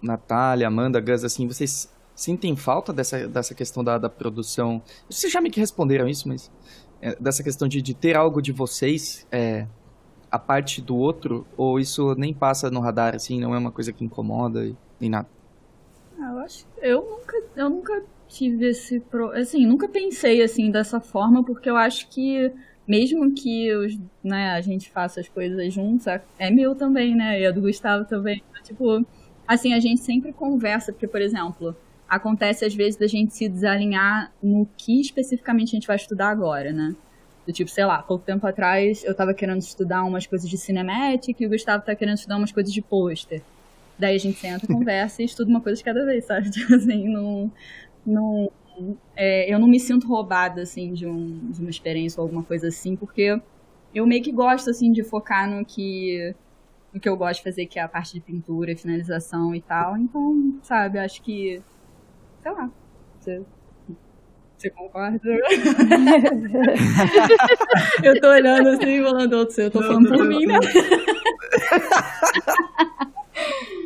Natália, Amanda, Gus, assim, vocês sentem falta dessa questão da produção? Vocês já meio que responderam isso, mas dessa questão de ter algo de vocês a parte do outro, ou isso nem passa no radar, assim, não é uma coisa que incomoda nem nada? Eu nunca tive assim, nunca pensei assim dessa forma, porque eu acho que mesmo que a gente faça as coisas juntos, é meu também, né, e é do Gustavo também. Então, tipo, assim, a gente sempre conversa, porque, por exemplo, acontece às vezes da gente se desalinhar no que especificamente a gente vai estudar agora, né? Do tipo, sei lá, pouco tempo atrás eu tava querendo estudar umas coisas de cinematic e o Gustavo tá querendo estudar umas coisas de pôster. Daí a gente senta, conversa e estuda uma coisa de cada vez, sabe? Tipo assim, eu não me sinto roubada, assim, de uma experiência ou alguma coisa assim, porque eu meio que gosto, assim, de focar no que eu gosto de fazer, que é a parte de pintura, finalização e tal. Então, sabe, acho que, sei lá, você concorda? Eu tô olhando assim, falando, eu tô falando por mim, né?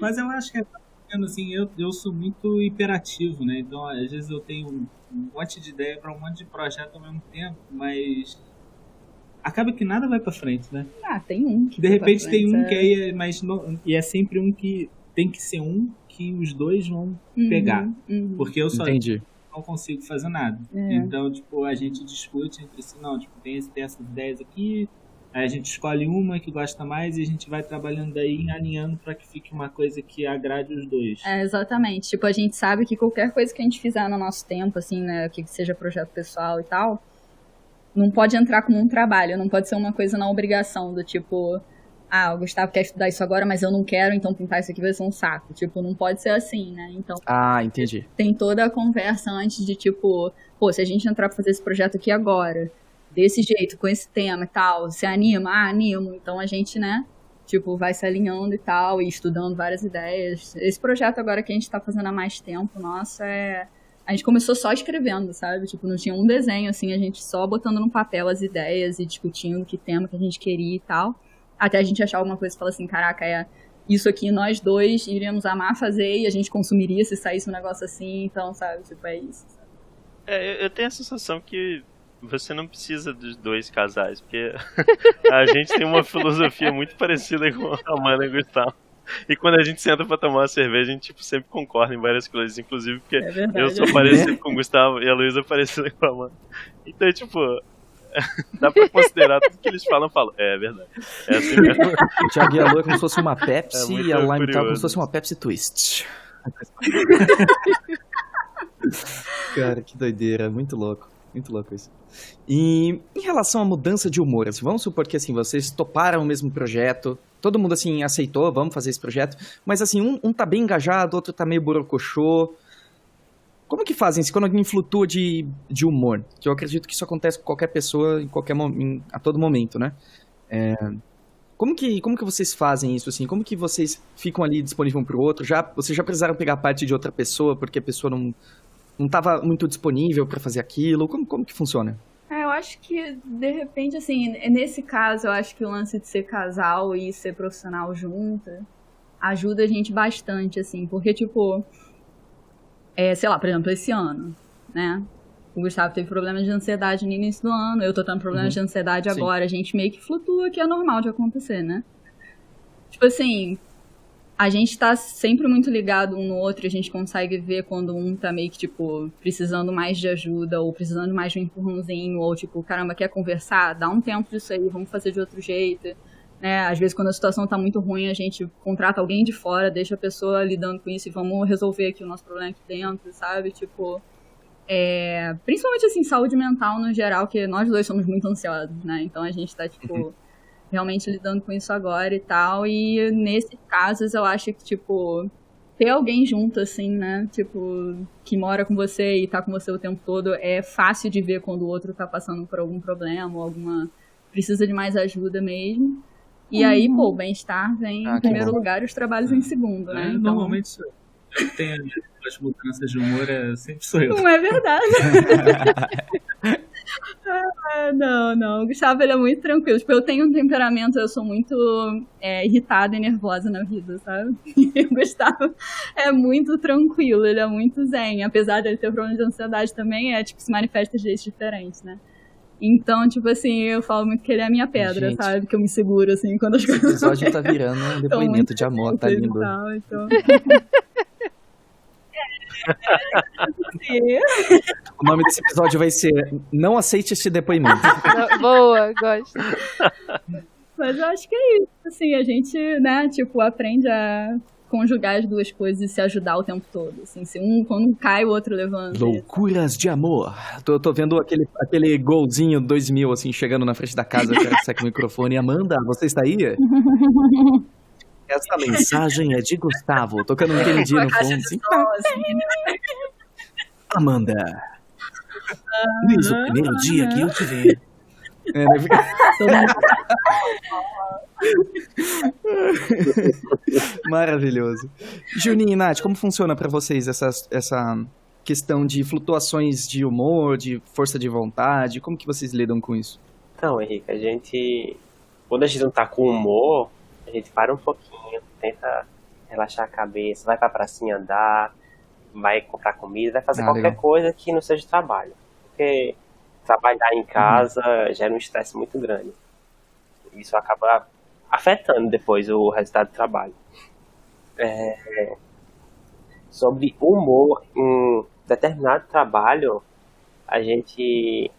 Mas eu acho que assim, eu sou muito hiperativo, né? Então, às vezes eu tenho um monte de ideia para um monte de projeto ao mesmo tempo, mas acaba que nada vai pra frente, né? Tem um que de repente frente, tem um que aí e é sempre um que tem que ser um que os dois vão pegar. Porque eu só não consigo fazer nada. Então, tipo, a gente discute entre si, não, tipo, tem essas ideias aqui, aí a gente escolhe uma que gosta mais e a gente vai trabalhando daí, alinhando pra que fique uma coisa que agrade os dois. Exatamente. Tipo, a gente sabe que qualquer coisa que a gente fizer no nosso tempo, assim, né, que seja projeto pessoal e tal, não pode entrar como um trabalho, não pode ser uma coisa na obrigação, do tipo, o Gustavo quer estudar isso agora, mas eu não quero, então pintar isso aqui vai ser um saco. Tipo, não pode ser assim, né? Então, entendi. Tem toda a conversa antes de, tipo, se a gente entrar pra fazer esse projeto aqui agora, desse jeito, com esse tema e tal, você anima? Animo. Então a gente, né, tipo, vai se alinhando e tal, e estudando várias ideias. Esse projeto agora que a gente tá fazendo há mais tempo, nossa, a gente começou só escrevendo, sabe? Tipo, não tinha um desenho, assim, a gente só botando no papel as ideias e discutindo que tema que a gente queria e tal. Até a gente achar alguma coisa e falar assim, caraca, isso aqui nós dois iríamos amar fazer e a gente consumiria se saísse um negócio assim, então, sabe? Tipo, é isso, sabe? Eu tenho a sensação que você não precisa dos dois casais, porque a gente tem uma filosofia muito parecida com a Amanda e o Gustavo. E quando a gente senta pra tomar uma cerveja, a gente tipo, sempre concorda em várias coisas, inclusive porque eu sou parecido com o Gustavo e a Luísa é parecida com a Amanda. Então, tipo, dá pra considerar tudo que eles falam, eu falo. É verdade. É assim mesmo. O Thiago e a Lu é como se fosse uma Pepsi e a Lime tá como se fosse uma Pepsi Twist. Cara, que doideira. Muito louco. Muito louco isso. E em relação à mudança de humor, assim, vamos supor que assim, vocês toparam o mesmo projeto, todo mundo assim aceitou, vamos fazer esse projeto, mas assim, um tá bem engajado, outro tá meio borocochô. Como que fazem isso quando alguém flutua de humor? Que eu acredito que isso acontece com qualquer pessoa a todo momento, né? Como que vocês fazem isso, assim? Como que vocês ficam ali disponíveis um pro outro? Vocês já precisaram pegar parte de outra pessoa porque a pessoa não estava muito disponível para fazer aquilo? Como que funciona? Eu acho que, de repente, assim, nesse caso, eu acho que o lance de ser casal e ser profissional junto ajuda a gente bastante, assim, porque, tipo, sei lá, por exemplo, esse ano, né? O Gustavo teve problema de ansiedade no início do ano, eu tô tendo problema de ansiedade agora, a gente meio que flutua, que é normal de acontecer, né? Tipo assim, a gente tá sempre muito ligado um no outro, a gente consegue ver quando um tá meio que, tipo, precisando mais de ajuda, ou precisando mais de um empurrãozinho, ou tipo, caramba, quer conversar? Dá um tempo disso aí, vamos fazer de outro jeito, né? Às vezes, quando a situação tá muito ruim, a gente contrata alguém de fora, deixa a pessoa lidando com isso e vamos resolver aqui o nosso problema aqui dentro, sabe? Tipo, principalmente, assim, saúde mental no geral, que nós dois somos muito ansiosos, né? Então a gente tá, tipo... realmente lidando com isso agora e tal, e nesses casos eu acho que, tipo, ter alguém junto, assim, né, tipo, que mora com você e tá com você o tempo todo, é fácil de ver quando o outro tá passando por algum problema ou precisa de mais ajuda mesmo, e aí, pô, o bem-estar vem em primeiro lugar e os trabalhos em segundo, né, então... Normalmente eu tenho as mudanças de humor, sempre sou eu. Não é verdade. Não, o Gustavo, ele é muito tranquilo. Tipo, eu tenho um temperamento, eu sou muito irritada e nervosa na vida, sabe? E o Gustavo é muito tranquilo, ele é muito zen. Apesar dele ter problema de ansiedade também, tipo, se manifesta de jeitos diferentes, né? Então, tipo assim, eu falo muito que ele é a minha pedra, sabe? Que eu me seguro, assim, quando as coisas... Esse episódio tá virando um depoimento de amor, tá lindo. Tal, então... O nome desse episódio vai ser Não Aceite Este Depoimento. Boa, gosto. Mas eu acho que é isso, assim, a gente, né, tipo, aprende a conjugar as duas coisas e se ajudar o tempo todo, assim, se quando cai, o outro levanta. Loucuras de amor. Tô vendo aquele golzinho 2000, assim, chegando na frente da casa, seca o microfone. Amanda, você está aí? Essa mensagem é de Gustavo, tocando um Kennedy no fundo. Assim. Amanda, Luiz, o primeiro dia que eu te vi. Maravilhoso. Juninho e Nath, como funciona pra vocês essa questão de flutuações de humor, de força de vontade? Como que vocês lidam com isso? Então, Henrique, quando a gente não tá com humor, a gente para um pouquinho, tenta relaxar a cabeça, vai pra pracinha andar, vai comprar comida, vai fazer qualquer coisa que não seja trabalho. Porque trabalhar em casa gera um estresse muito grande. Isso acaba afetando depois o resultado do trabalho. Sobre humor, em determinado trabalho, a gente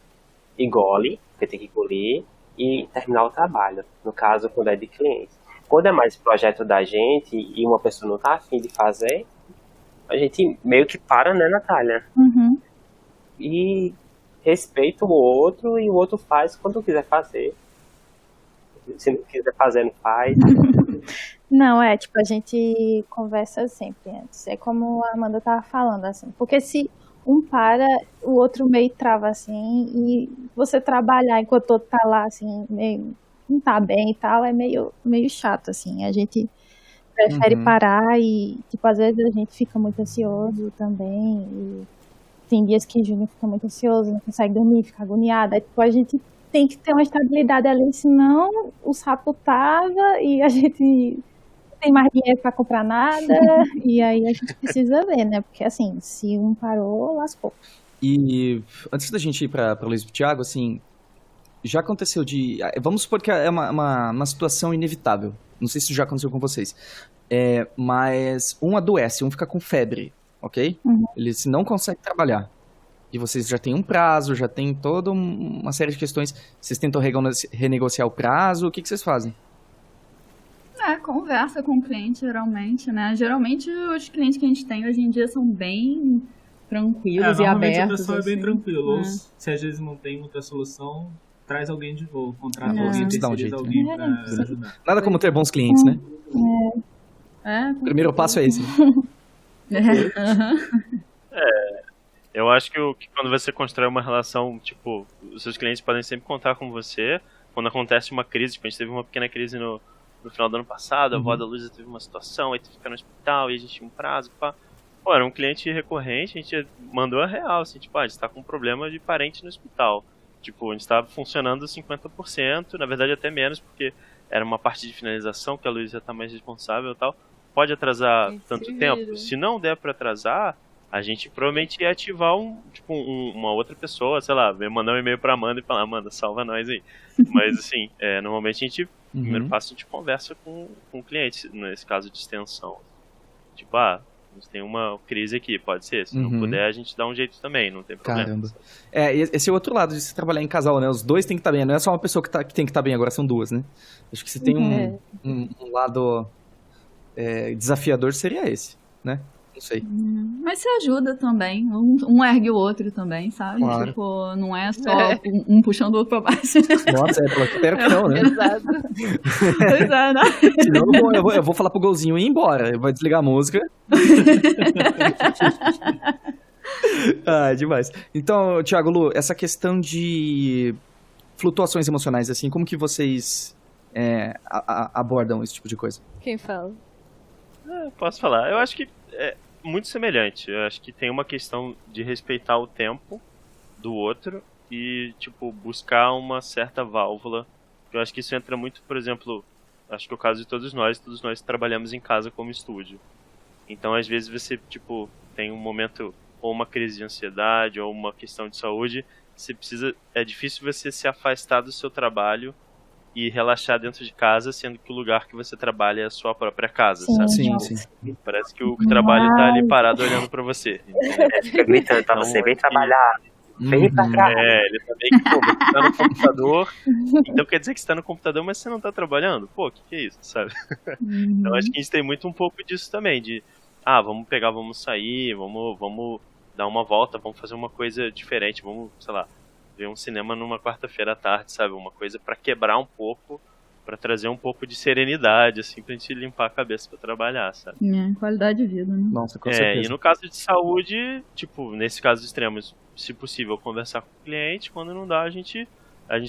engole, porque tem que engolir, e terminar o trabalho. No caso, quando é de cliente. Quando é mais projeto da gente e uma pessoa não tá afim de fazer, a gente meio que para, né, Natália? Uhum. E respeita o outro e o outro faz quando quiser fazer. Se não quiser fazer, não faz. Não, tipo, a gente conversa sempre antes. É como a Amanda tava falando, assim. Porque se um para, o outro meio trava, assim, e você trabalhar enquanto o outro tá lá, assim, meio não tá bem e tal, é meio chato, assim. A gente prefere parar e, tipo, às vezes a gente fica muito ansioso também. E tem dias que o Júnior fica muito ansioso, não consegue dormir, fica agoniado. Aí, tipo, a gente tem que ter uma estabilidade ali, senão o sapo tava e a gente não tem mais dinheiro pra comprar nada. E aí a gente precisa ver, né? Porque, assim, se um parou, lascou. E antes da gente ir pra Luiz e pro Thiago, assim, já aconteceu de... Vamos supor que é uma situação inevitável. Não sei se isso já aconteceu com vocês. Mas um adoece, um fica com febre, ok? Uhum. Ele não consegue trabalhar. E vocês já têm um prazo, já tem toda uma série de questões. Vocês tentam renegociar o prazo? O que vocês fazem? Conversa com o cliente, geralmente, né? Geralmente, os clientes que a gente tem hoje em dia são bem tranquilos e abertos. Normalmente o pessoal é bem assim. tranquilo. Ou se às vezes não tem muita solução, traz alguém de novo. Contrata alguém, terceiriza alguém pra ajudar. Nada como ter bons clientes, né? O primeiro passo é esse. Eu acho que quando você constrói uma relação, tipo, os seus clientes podem sempre contar com você. Quando acontece uma crise, tipo, a gente teve uma pequena crise no final do ano passado, a avó da Luísa teve uma situação, aí teve que ficar no hospital, e a gente tinha um prazo, pá. Pô, era um cliente recorrente, a gente mandou a real, assim, tipo, a gente tá com um problema de parente no hospital. Tipo, a gente tava funcionando 50%, na verdade até menos, porque era uma parte de finalização que a Luísa tá mais responsável e tal. Pode atrasar tanto tempo? Se não der pra atrasar, a gente provavelmente ia ativar uma outra pessoa, sei lá, mandar um e-mail pra Amanda e falar, Amanda, salva nós aí. Mas assim, normalmente a gente, primeiro passo, a gente conversa com o cliente, nesse caso de extensão. Tipo, a gente tem uma crise aqui, pode ser. Se não puder, a gente dá um jeito também, não tem problema. Caramba. Esse é o outro lado de se trabalhar em casal, né? Os dois têm que estar bem, não é só uma pessoa que tem que estar bem, agora são duas, né? Acho que se tem um lado desafiador, seria esse, né? Não sei. Mas se ajuda também. Um ergue o outro também, sabe? Claro. Tipo, não é só um puxando o outro pra baixo. Nossa, espero que não, né? Exato. Pois é, né? Senão eu vou falar pro Golzinho ir embora. Vai desligar a música. Demais. Então, Thiago, Lu, essa questão de flutuações emocionais, assim, como que vocês abordam esse tipo de coisa? Quem fala? Posso falar. Eu acho que é muito semelhante. Eu acho que tem uma questão de respeitar o tempo do outro e, tipo, buscar uma certa válvula. Eu acho que isso entra muito, por exemplo, acho que é o caso de todos nós trabalhamos em casa como estúdio. Então, às vezes, você, tipo, tem um momento, ou uma crise de ansiedade, ou uma questão de saúde, é difícil você se afastar do seu trabalho e relaxar dentro de casa, sendo que o lugar que você trabalha é a sua própria casa, sabe? Sim. Parece que o trabalho tá ali parado olhando pra você. Fica gritando pra você, vem trabalhar. Vem pra cá. Ele tá meio que, você tá no computador, então quer dizer que você tá no computador, mas você não tá trabalhando? Pô, o que é isso, sabe? Então acho que a gente tem muito um pouco disso também, de, vamos sair, vamos dar uma volta, vamos fazer uma coisa diferente, vamos, sei lá, ver um cinema numa quarta-feira à tarde, sabe? Uma coisa pra quebrar um pouco, pra trazer um pouco de serenidade, assim, pra gente limpar a cabeça pra trabalhar, sabe? Qualidade de vida, né? Nossa, com certeza. E no caso de saúde, tipo, nesse caso extremos, se possível, conversar com o cliente, quando não dá, a gente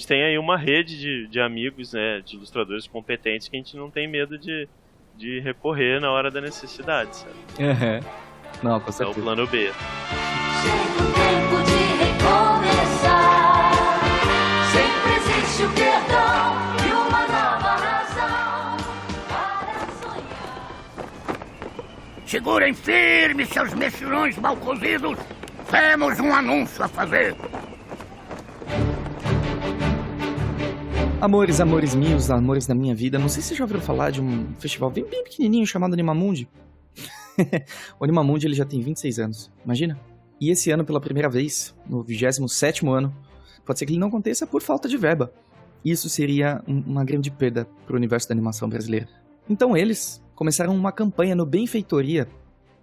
tem aí uma rede de amigos, né, de ilustradores competentes que a gente não tem medo de recorrer na hora da necessidade, sabe? Não, com certeza. É o plano B. Chega o tempo de recomeçar. Sempre existe o perdão e uma nova razão para sonhar. Segurem firme, seus mexilhões mal cozidos. Temos um anúncio a fazer. Amores meus, amores da minha vida, não sei se vocês já ouviram falar de um festival bem pequenininho chamado Animamundi. O Animamundi, ele já tem 26 anos, imagina? E esse ano, pela primeira vez, no 27º ano, pode ser que ele não aconteça por falta de verba. Isso seria uma grande perda para o universo da animação brasileira. Então eles começaram uma campanha no Benfeitoria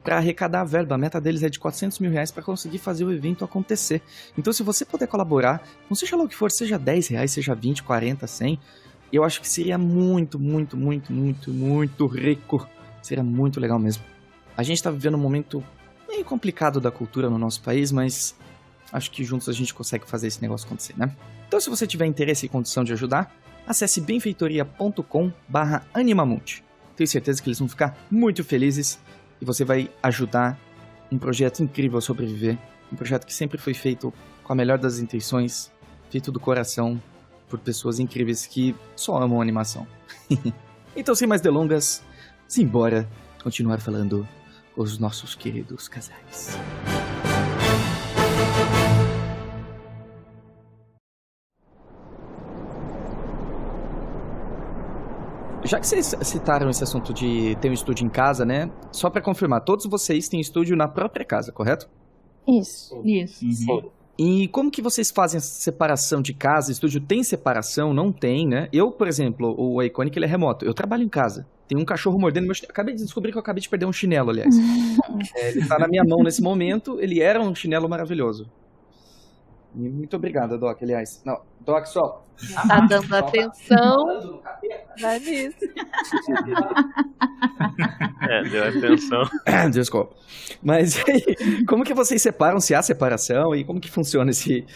para arrecadar a verba. A meta deles é de R$400 mil para conseguir fazer o evento acontecer. Então se você puder colaborar, não seja lá o que for, seja R$10, seja 20, 40, 100, eu acho que seria muito rico. Seria muito legal mesmo. A gente está vivendo um momento meio complicado da cultura no nosso país, mas acho que juntos a gente consegue fazer esse negócio acontecer, né? Então se você tiver interesse e condição de ajudar, acesse benfeitoria.com/animamundi. Tenho certeza que eles vão ficar muito felizes e você vai ajudar um projeto incrível a sobreviver. Um projeto que sempre foi feito com a melhor das intenções, feito do coração, por pessoas incríveis que só amam animação. Então, sem mais delongas, simbora continuar falando com os nossos queridos casais. Já que vocês citaram esse assunto de ter um estúdio em casa, né? Só pra confirmar, todos vocês têm estúdio na própria casa, correto? Isso. Uhum. E como que vocês fazem essa separação de casa? Estúdio tem separação? Não tem, né? Eu, por exemplo, o Iconic, ele é remoto. Eu trabalho em casa. Tem um cachorro mordendo meu chinelo. Acabei de descobrir que eu acabei de perder um chinelo, aliás. Ele tá na minha mão nesse momento. Ele era um chinelo maravilhoso. Muito obrigado, Doc, aliás. Não, Doc, só. Tá dando atenção. Vai nisso. Deu atenção. Desculpa. Mas aí, como que vocês separam, se há separação, e como que funciona esse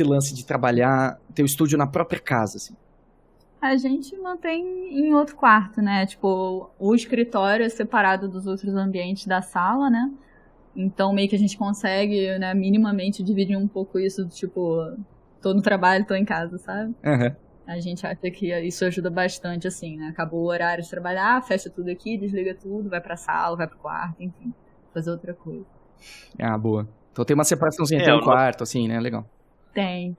lance de trabalhar, ter o estúdio na própria casa, assim? A gente mantém em outro quarto, né? Tipo, o escritório é separado dos outros ambientes da sala, né? Então, meio que a gente consegue, né, minimamente dividir um pouco isso, tipo, tô no trabalho, tô em casa, sabe? Uhum. A gente acha que isso ajuda bastante, assim, né? Acabou o horário de trabalhar, fecha tudo aqui, desliga tudo, vai pra sala, vai pro quarto, enfim, fazer outra coisa. Ah, boa. Então tem uma separaçãozinha entre um quarto, assim, né? Legal. Tem.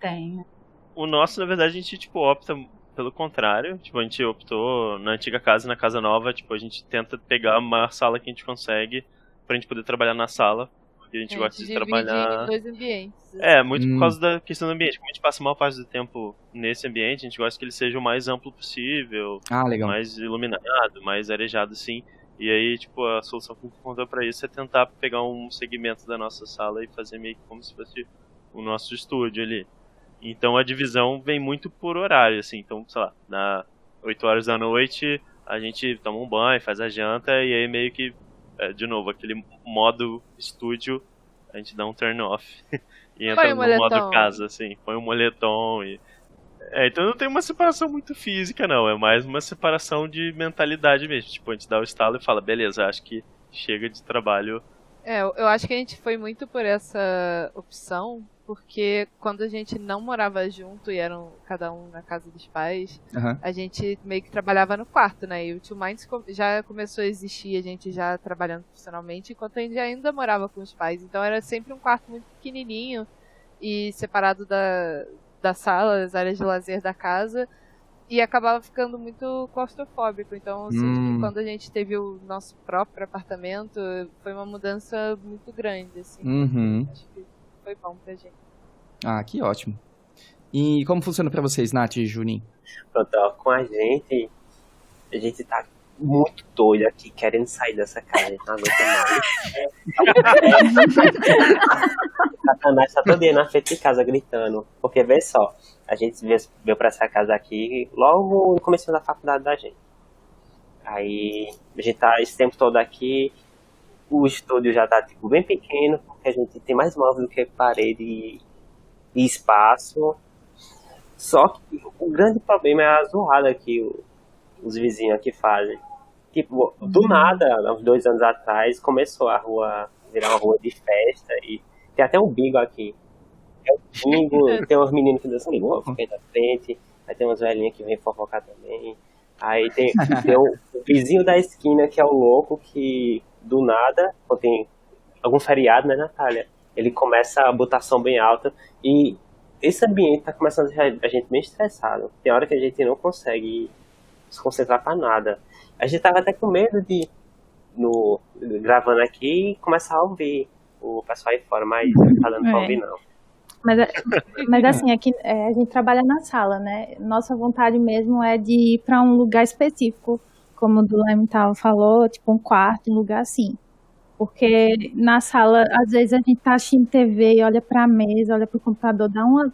O nosso, na verdade, a gente, tipo, opta pelo contrário. Tipo, a gente optou na antiga casa e na casa nova, tipo, a gente tenta pegar a maior sala que a gente consegue pra gente poder trabalhar na sala, porque a gente gosta de trabalhar em dois ambientes. Muito por causa da questão do ambiente. Como a gente passa a maior parte do tempo nesse ambiente, a gente gosta que ele seja o mais amplo possível, legal. Mais iluminado, mais arejado, assim. E aí, tipo, a solução que a gente encontrou pra isso é tentar pegar um segmento da nossa sala e fazer meio que como se fosse o nosso estúdio ali. Então a divisão vem muito por horário, assim. Então, sei lá, na 8 horas da noite, a gente toma um banho, faz a janta, e aí meio que de novo, aquele modo estúdio, a gente dá um turn off e entra no modo casa, assim, põe um moletom e... então não tem uma separação muito física, não, é mais uma separação de mentalidade mesmo, tipo, a gente dá o estalo e fala, beleza, acho que chega de trabalho. Eu acho que a gente foi muito por essa opção, porque quando a gente não morava junto e eram cada um na casa dos pais, a gente meio que trabalhava no quarto, né? E o Two Minds já começou a existir, a gente já trabalhando profissionalmente, enquanto a gente ainda morava com os pais. Então era sempre um quarto muito pequenininho e separado da sala, das áreas de lazer da casa, e acabava ficando muito claustrofóbico. Então, assim, quando a gente teve o nosso próprio apartamento, foi uma mudança muito grande, assim. Acho que foi bom pra gente. Ah, que ótimo. E como funciona pra vocês, Nath e Juninho? Pronto, ó, com a gente tá muito doido aqui, querendo sair dessa casa, a gente não aguenta mais. Satanás tá todo dia na frente de casa gritando, porque vê só, a gente veio pra essa casa aqui logo no começo da faculdade da gente. Aí a gente tá esse tempo todo aqui, o estúdio já tá tipo bem pequeno, porque a gente tem mais móvel do que parede e espaço. Só que o grande problema é a zoada que os vizinhos aqui fazem. Tipo, do nada, há uns 2 anos atrás, começou a rua virar uma rua de festa e tem até um bingo aqui. É um bingo, tem uns meninos que dançam bingo, fica na frente, aí tem umas velhinhas que vêm fofocar também. Aí tem o vizinho da esquina que é o louco que, do nada, quando tem algum feriado, né, Natália? Ele começa a botar som bem alta e esse ambiente tá começando a deixar a gente bem estressado. Tem hora que a gente não consegue se concentrar pra nada. A gente tava até com medo de, gravando aqui, começar a ouvir o pessoal aí fora, mas não tá dando pra ouvir, não. Mas assim, aqui a gente trabalha na sala, né? Nossa vontade mesmo é de ir pra um lugar específico, como o do Lemental falou, tipo um quarto, um lugar assim. Porque na sala, às vezes a gente tá assistindo TV, olha pra mesa, olha pro computador, dá uma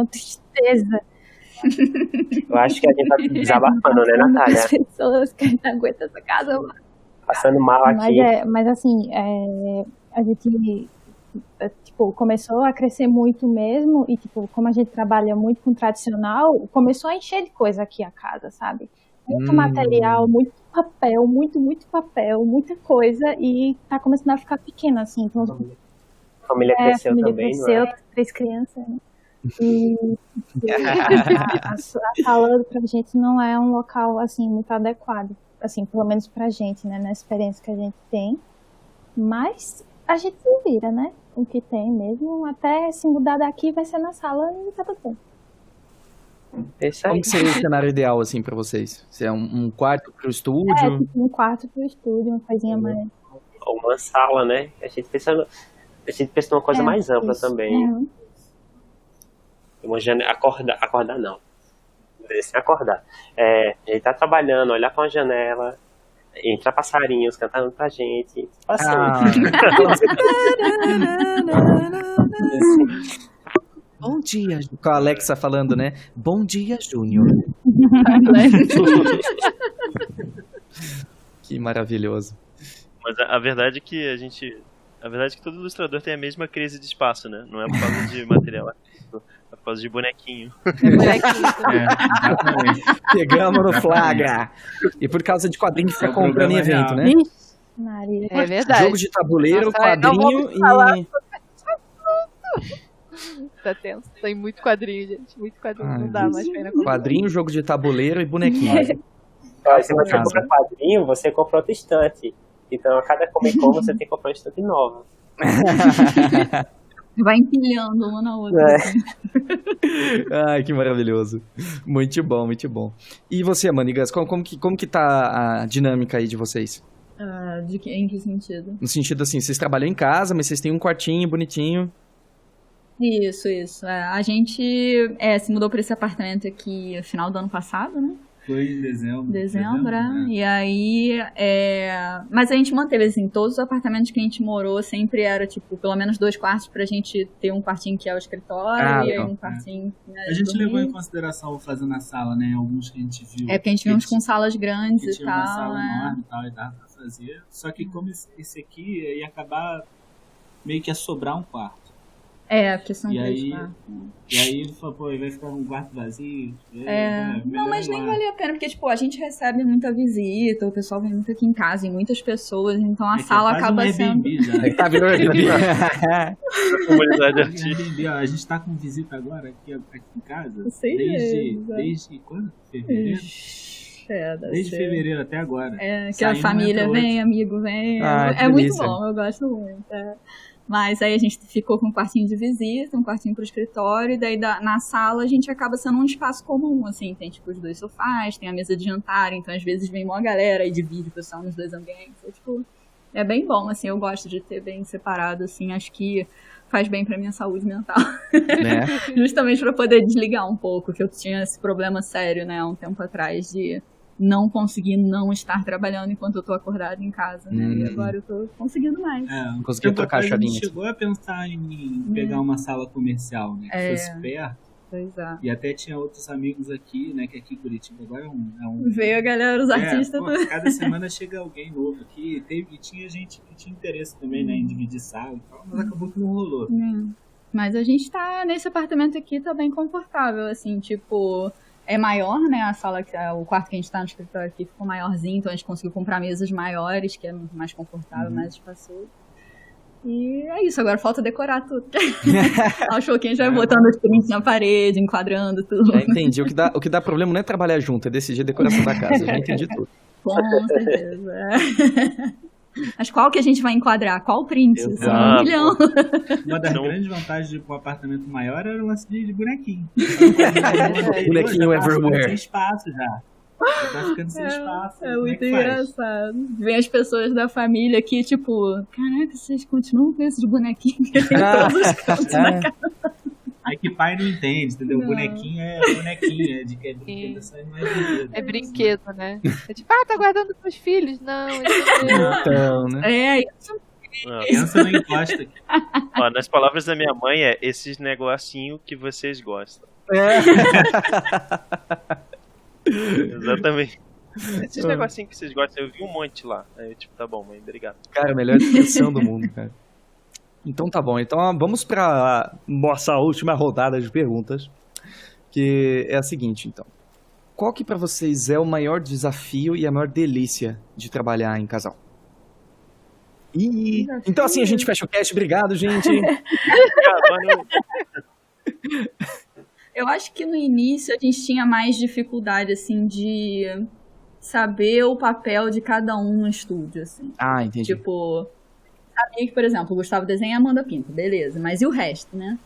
tristeza. Eu acho que a gente tá desabafando, né, Natália? As pessoas que não aguentam essa casa. Passando mal aqui. Mas assim, a gente tipo, começou a crescer muito mesmo e, tipo, como a gente trabalha muito com tradicional, começou a encher de coisa aqui a casa, sabe? Muito material, muito papel, muito papel, muita coisa e tá começando a ficar pequena, assim. Então, a família cresceu também, cresceu, não é? 3 crianças, né? E a sala pra gente não é um local, assim, muito adequado. Assim, pelo menos pra gente, né? Na experiência que a gente tem. Mas a gente se vira, né? O que tem mesmo. Até se mudar daqui vai ser na sala e tá tudo bem. Como que seria o cenário ideal, assim, pra vocês? Se é um quarto pro estúdio? Tipo, um quarto pro estúdio, uma coisinha mais... Ou uma sala, né? A gente pensa numa coisa mais ampla também. Uma janela, acordar não. Sem acordar. A gente tá trabalhando, olhar pra uma janela, entrar passarinhos cantando pra gente. Bom dia, com a Alexa falando, né? Bom dia, Júnior. Que maravilhoso. Mas a verdade é que todo ilustrador tem a mesma crise de espaço, né? Não é por causa de material, é por causa de bonequinho. Pegamos no flagra. E por causa de quadrinho que fica comprando em evento, né? Maria. É verdade. Jogo de tabuleiro, Nossa, quadrinho e... Tá tenso. Tem muito quadrinho, gente. Muito quadrinho. Não dá mais pena. Quadrinho, jogo de tabuleiro e bonequinho. Se você compra quadrinho, você compra outra estante. Então, a cada Comic Con você tem que comprar uma estante nova. Vai empilhando uma na outra. Ai, que maravilhoso. Muito bom, muito bom. E você, Manigas, como que tá a dinâmica aí de vocês? Em que sentido? No sentido assim, vocês trabalham em casa, mas vocês têm um quartinho bonitinho. Isso. A gente se mudou para esse apartamento aqui no final do ano passado, né? Foi em dezembro. Né? E aí, mas a gente manteve, assim, todos os apartamentos que a gente morou sempre era, tipo, pelo menos 2 quartos pra gente ter um quartinho que é o escritório e aí um quartinho... Né, a gente levou em consideração fazer na sala, né? Alguns que a gente viu. Porque a gente viu uns com salas grandes e tal. Uma sala enorme e tal, e dava pra fazer. Só que como esse aqui ia acabar meio que a sobrar um quarto. Porque são 2 quartos. E aí ele falou, vai ficar um quarto vazio. Não, mas nem valia a pena, porque, tipo, a gente recebe muita visita, o pessoal vem muito aqui em casa, e muitas pessoas, então a sala acaba sendo... Tá virando Airbnb. Comunidade artística. A gente tá com visita agora aqui em casa. Desde quando? Fevereiro? Desde fevereiro até agora. Que a família vem, amigo vem. É muito bom, eu gosto muito. Mas aí a gente ficou com um quartinho de visita, um quartinho pro escritório, e daí na sala a gente acaba sendo um espaço comum, assim, tem tipo os 2 sofás, tem a mesa de jantar, então às vezes vem uma galera e divide o pessoal nos 2 ambientes, é bem bom, assim, eu gosto de ter bem separado, assim, acho que faz bem pra minha saúde mental. Né? Justamente pra poder desligar um pouco, que eu tinha esse problema sério, né, há um tempo atrás, de não conseguir não estar trabalhando enquanto eu tô acordada em casa, né? E agora eu tô conseguindo mais. Não conseguiu trocar a chavinha. A gente chegou a pensar em pegar uma sala comercial, né? Que fosse perto. Pois é. E até tinha outros amigos aqui, né? Que aqui em Curitiba agora veio a galera, os artistas. Cada semana chega alguém novo aqui. E tinha gente que tinha interesse também, né? Em dividir sala e tal, mas acabou que não rolou. Mas a gente tá nesse apartamento aqui, tá bem confortável, assim, tipo... É maior, né, a sala, o quarto que a gente tá no escritório aqui ficou maiorzinho, então a gente conseguiu comprar mesas maiores, que é mais confortável, mais espaçoso. E é isso, agora falta decorar tudo. Aos pouquinhos a gente vai botando os prints na parede, enquadrando tudo. Já entendi, o que dá problema não é trabalhar junto, é decidir a decoração da casa, já entendi tudo. Com certeza. Mas qual que a gente vai enquadrar? Qual print? Assim, 1 milhão. Uma das grandes vantagens de um apartamento maior era o lance de bonequinho. Bonequinho everywhere. Sem espaço já. Tá ficando sem espaço. É muito engraçado. Vem as pessoas da família aqui, tipo, caraca, vocês continuam com isso de bonequinho que tem em todos os cantos da casa. É que pai não entende, entendeu? Não. Bonequinho é brinquedo, é brinquedo, né? É tipo, tá guardando pros filhos? Não, então, né? É isso. Pensa não encosta aqui. Ó, nas palavras da minha mãe, é esses negocinho que vocês gostam. Exatamente. Esses negocinhos que vocês gostam, eu vi um monte lá. Aí eu, tipo, tá bom, mãe, obrigado. Cara, a melhor descrição do mundo, cara. Então tá bom, então vamos pra nossa última rodada de perguntas, que é a seguinte, então. Qual que pra vocês é o maior desafio e a maior delícia de trabalhar em casal? Então assim a gente fecha o cast, obrigado, gente. Eu acho que no início a gente tinha mais dificuldade, assim, de saber o papel de cada um no estúdio, assim. Ah, entendi. Tipo... sabia que, por exemplo, o Gustavo desenha e a Amanda pinta, beleza, mas e o resto, né?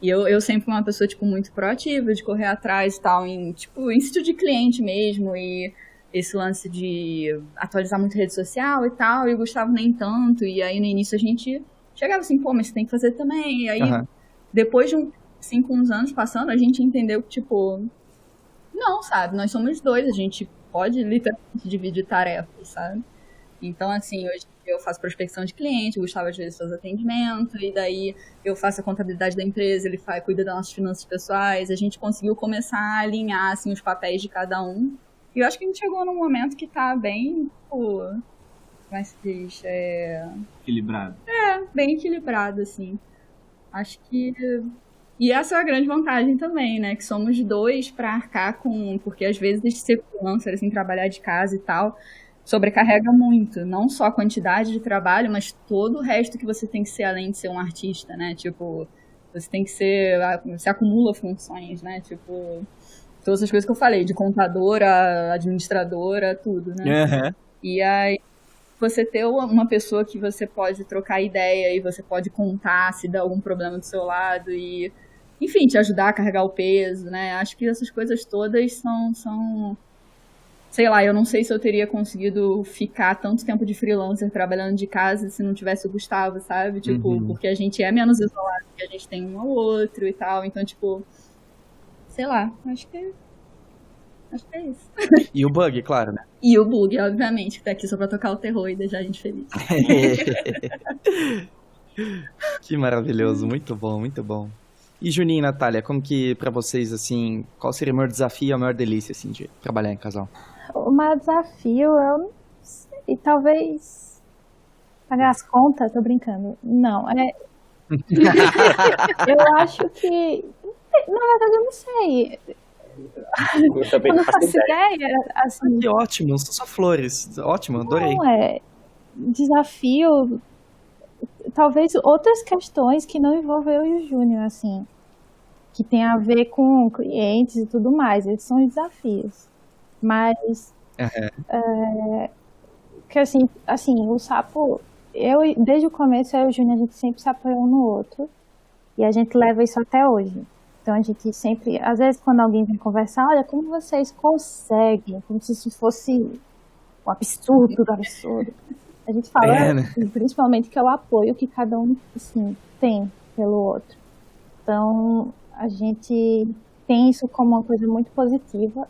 E eu sempre fui uma pessoa, tipo, muito proativa, de correr atrás e tal, em estúdio de cliente mesmo, e esse lance de atualizar muito rede social e tal, e o Gustavo nem tanto, e aí no início a gente chegava assim, pô, mas você tem que fazer também, e aí depois de uns anos passando, a gente entendeu que, tipo, não, sabe, nós somos dois, a gente pode literalmente dividir tarefas, sabe? Então, assim, hoje eu faço prospecção de cliente, o Gustavo às vezes faz atendimento, e daí eu faço a contabilidade da empresa, ele cuida das nossas finanças pessoais, a gente conseguiu começar a alinhar, assim, os papéis de cada um, e eu acho que a gente chegou num momento que tá bem, como é que se diz? Equilibrado. Bem equilibrado, assim. Acho que... E essa é a grande vantagem também, né, que somos dois pra arcar com... Porque às vezes ser freelancer, assim, trabalhar de casa e tal... sobrecarrega muito, não só a quantidade de trabalho, mas todo o resto que você tem que ser além de ser um artista, né? Tipo, você tem que ser... Você acumula funções, né? Tipo, todas as coisas que eu falei, de contadora, administradora, tudo, né? E aí, você ter uma pessoa que você pode trocar ideia e você pode contar se dá algum problema do seu lado e, enfim, te ajudar a carregar o peso, né? Acho que essas coisas todas são... Sei lá, eu não sei se eu teria conseguido ficar tanto tempo de freelancer trabalhando de casa se não tivesse o Gustavo, sabe? Tipo, porque a gente é menos isolado, porque a gente tem um ao outro e tal. Então, tipo, sei lá, acho que é isso. E o Bug, claro, né? E o Bug, obviamente, que tá aqui só pra tocar o terror e deixar a gente feliz. Que maravilhoso, muito bom, muito bom. E Juninho e Natália, como que pra vocês, assim, qual seria o maior desafio e a maior delícia, assim, de trabalhar em casal? O maior desafio, eu não sei, talvez pagar as contas, tô brincando. Não, eu acho que, na verdade, eu não sei. Eu não faço ideia, assim. Que ótimo, só flores, ótimo, adorei. Não, desafio, talvez outras questões que não envolvem eu e o Júnior, assim, que tem a ver com clientes e tudo mais, esses são os desafios. Mas, que assim, o Sapo, desde o começo, eu e o Júnior, a gente sempre se apoiou um no outro, e a gente leva isso até hoje. Então a gente sempre, às vezes quando alguém vem conversar, olha, como vocês conseguem, como se isso fosse um absurdo do absurdo. A gente fala, né? Principalmente, que é o apoio que cada um, assim, tem pelo outro. Então, a gente tem isso como uma coisa muito positiva.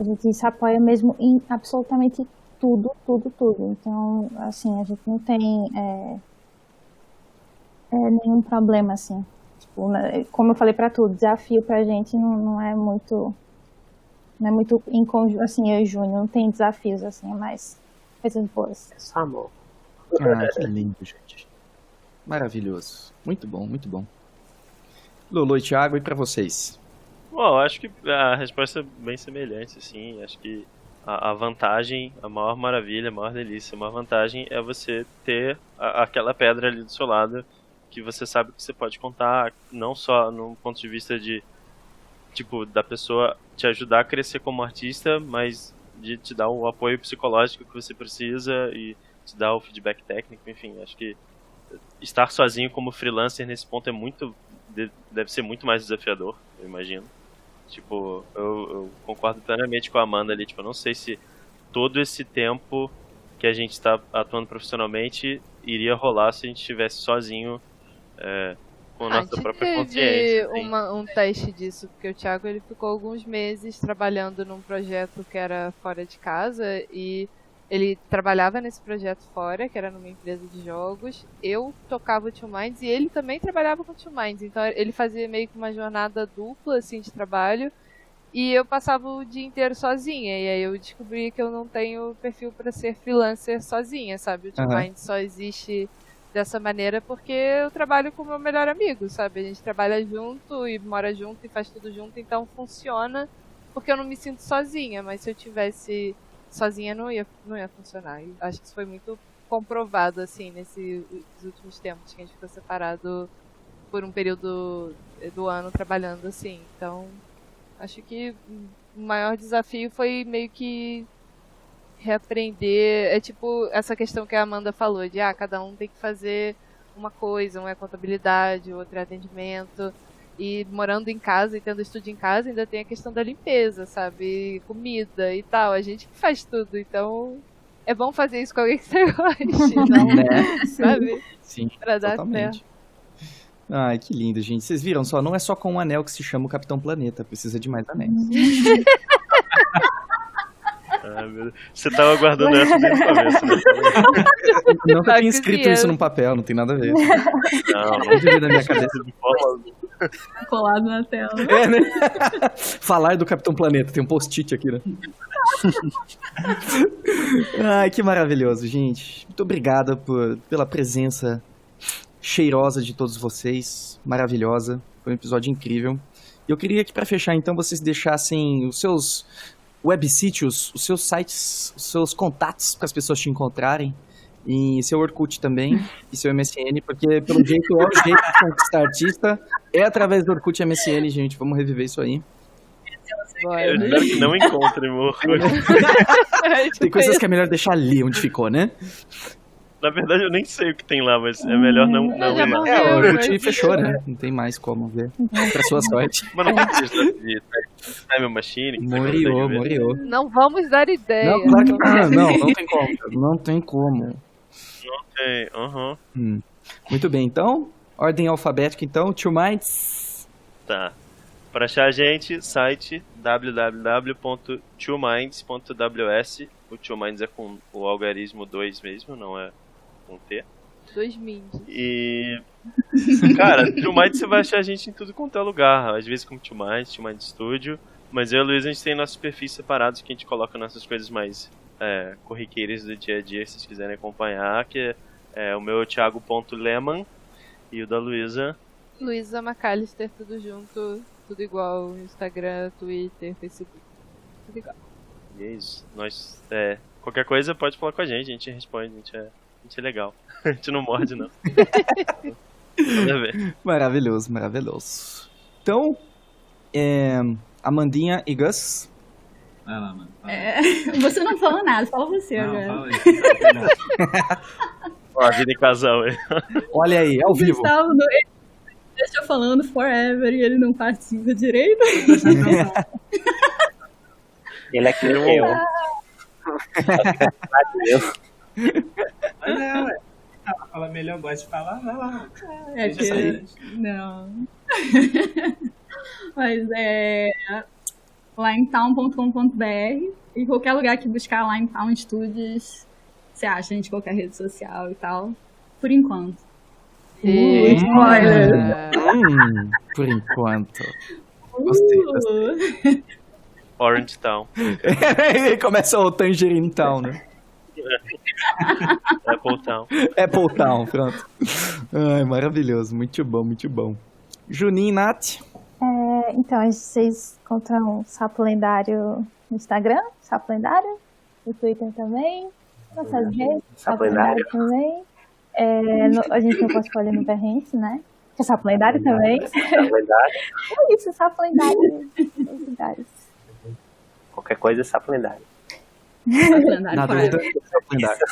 A gente se apoia mesmo em absolutamente tudo. Então, assim, a gente não tem nenhum problema, assim. Tipo, como eu falei pra tu, desafio pra gente não é muito em conjunto, assim, eu e o Júnior, não tem desafios, assim, mas coisas boas. É só amor. Que lindo, gente. Maravilhoso. Muito bom, muito bom. Lulu e Thiago, e pra vocês? Bom, acho que a resposta é bem semelhante, assim. Acho que a vantagem, a maior maravilha, a maior delícia, a maior vantagem é você ter aquela pedra ali do seu lado que você sabe que você pode contar, não só no ponto de vista de, tipo, da pessoa te ajudar a crescer como artista, mas de te dar o apoio psicológico que você precisa e te dar o feedback técnico, enfim, acho que estar sozinho como freelancer nesse ponto deve ser muito mais desafiador, eu imagino. Tipo, eu concordo plenamente com a Amanda ali, tipo, eu não sei se todo esse tempo que a gente está atuando profissionalmente iria rolar se a gente estivesse sozinho com a nossa própria consciência. Teve um teste disso, porque o Thiago ele ficou alguns meses trabalhando num projeto que era fora de casa e ele trabalhava nesse projeto fora, que era numa empresa de jogos. Eu tocava o Two Minds e ele também trabalhava com o Two Minds. Então ele fazia meio que uma jornada dupla assim, de trabalho. E eu passava o dia inteiro sozinha. E aí eu descobri que eu não tenho perfil para ser freelancer sozinha, sabe? O Two Minds só existe dessa maneira porque eu trabalho com o meu melhor amigo, sabe? A gente trabalha junto e mora junto e faz tudo junto. Então funciona porque eu não me sinto sozinha. Mas se eu tivesse sozinha não ia funcionar. E acho que isso foi muito comprovado, assim, nesses últimos tempos que a gente ficou separado por um período do ano trabalhando, assim. Então, acho que o maior desafio foi meio que reaprender. É tipo essa questão que a Amanda falou, de cada um tem que fazer uma coisa, um é contabilidade, o outro é atendimento. E morando em casa e tendo estúdio em casa, ainda tem a questão da limpeza, sabe? Comida e tal. A gente que faz tudo, então é bom fazer isso com alguém que você goste, não? Né? Sabe? Sim, pra dar totalmente. Ai, que lindo, gente. Vocês viram só? Não é só com um anel que se chama o Capitão Planeta. Precisa de mais anéis. Você tava guardando essa desde o começo, né? Não que eu tinha escrito isso num papel, não tem nada a ver. Não veio na minha cabeça de forma. Colado na tela. Né? Falar do Capitão Planeta, tem um post-it aqui, né? Ai, que maravilhoso, gente. Muito obrigada pela presença cheirosa de todos vocês. Maravilhosa. Foi um episódio incrível. E eu queria que, pra fechar, então, vocês deixassem os seus websítios, os seus sites, os seus contatos para as pessoas te encontrarem. E seu Orkut também, e seu MSN, porque pelo jeito é o jeito de conquistar artista, é através do Orkut e MSN, gente. Vamos reviver isso aí. Eu espero que não encontrem meu Orkut. Tem coisas que é melhor deixar ali onde ficou, né? Na verdade eu nem sei o que tem lá, mas é melhor não ir lá. O Orkut fechou, né? Não tem mais como ver. Pra sua sorte. Mas não precisa de Time Machine. Moriou. Não vamos dar ideia. Não, claro que não tem como. Não tem como. Não tem, Muito bem, então. Ordem alfabética, então. Two Minds. Tá. Para achar a gente, site www.twominds.ws. O Two Minds é com o algarismo 2 mesmo, não é com T. 2 minds. E... Cara, Two Minds você vai achar a gente em tudo quanto é lugar. Às vezes como Two Minds Studio. Mas eu e a Luísa, a gente tem nossos perfis separados que a gente coloca nossas coisas mais corriqueiras do dia a dia, se vocês quiserem acompanhar. Que é o meu é Thiago.Leman e o da Luísa... Luísa McAllister, tudo junto, tudo igual. Instagram, Twitter, Facebook. Tudo igual. E é isso. Nós, qualquer coisa pode falar com a gente responde, a gente é legal. A gente não morde, não. Ver. Maravilhoso. Então, Amandinha e Gus. Vai lá, mano. Você não fala nada, fala você agora. Fala aí. Ó, a vida em casal aí. Olha aí, ao vivo. Gustavo, deixa eu falando forever e ele não participa direito. Ele é que eu. Fala melhor, gosta de falar, vai lá. Não. Mas linetown.com.br e qualquer lugar que buscar Linetown Studios, você acha a gente em qualquer rede social e tal. Por enquanto. Spoiler! Por enquanto. Gostei. Orange Town. Começa o Tangerine Town, né? Apple Town, pronto. Ai, maravilhoso, muito bom. Juninho e Nath. Então, vocês encontram o Sapo Lendário no Instagram, Sapo Lendário, no Twitter também, nossas redes, Sapo Lendário também. A gente tem o portfólio no Behance, né? Que é Sapo Lendário também. Sapo Lendário. É isso, Sapo Lendário. Qualquer coisa é Sapo Lendário. Na dúvida, Sapo Lendário.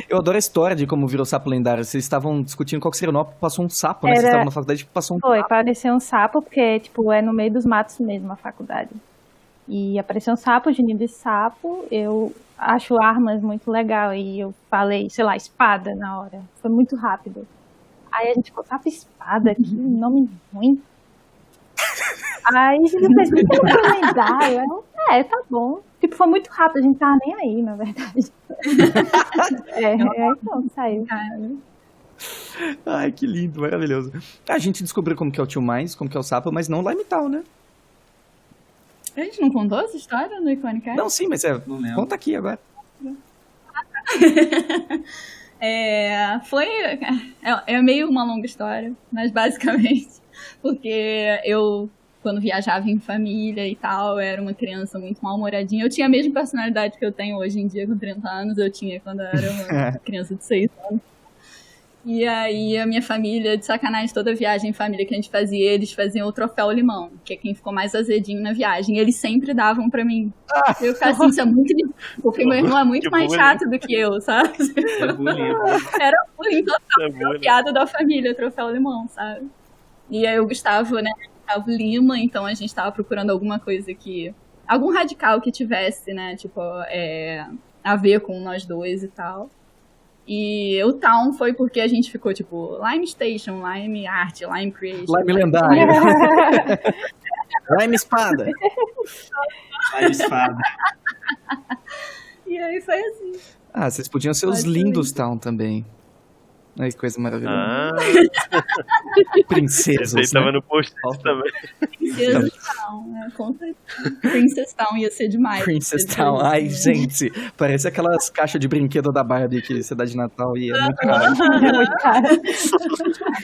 Eu adoro a história de como virou sapo lendário. Vocês estavam discutindo qual que seria o nome, passou um sapo, né? Vocês estavam na faculdade e passou um sapo. Foi, pareceu um sapo, porque, tipo, é no meio dos matos mesmo a faculdade. E apareceu um sapo, de ninho de sapo. Eu acho armas muito legal. E eu falei, sei lá, espada na hora. Foi muito rápido. Aí a gente ficou, sapo espada, que nome ruim. Aí a gente fez muito lendário. Tá bom. Tipo, foi muito rápido, a gente tava nem aí, na verdade. Aí pronto, saiu. Ai, que lindo, maravilhoso. A gente descobriu como que é o Tio Mais, como que é o sapo, mas não o Limetal, né? A gente não contou essa história no Iconicast? Não, sim, mas conta aqui agora. É meio uma longa história, mas basicamente, porque eu, quando viajava em família e tal, eu era uma criança muito mal-humoradinha. Eu tinha a mesma personalidade que eu tenho hoje em dia com 30 anos, eu tinha quando eu era uma criança de 6 anos. E aí a minha família, de sacanagem, toda viagem em família que a gente fazia, eles faziam o troféu limão, que é quem ficou mais azedinho na viagem. E eles sempre davam pra mim. Eu ficava assim, isso é muito difícil, porque meu irmão é muito mais chato do que eu, sabe? Era bullying total, piada da família, troféu limão, sabe? E aí o Gustavo, né, Gustavo Lima, então a gente tava procurando alguma coisa que... algum radical que tivesse, né, tipo, a ver com nós dois e tal. E o Town foi porque a gente ficou, tipo, Lime Station, Lime Art, Lime Creation. Lime Lendário. Lime Espada. Lime Espada. E aí foi assim. Vocês podiam ser os lindos Town também. Ai, que coisa maravilhosa. Princesas, esse aí tava no post também. Princesa Town, né? Com certeza. Princess Town ia ser demais. Princess Town, ai, gente. Parece aquelas caixas de brinquedo da Barbie que você dá de Natal e é muito caro. É muito caro.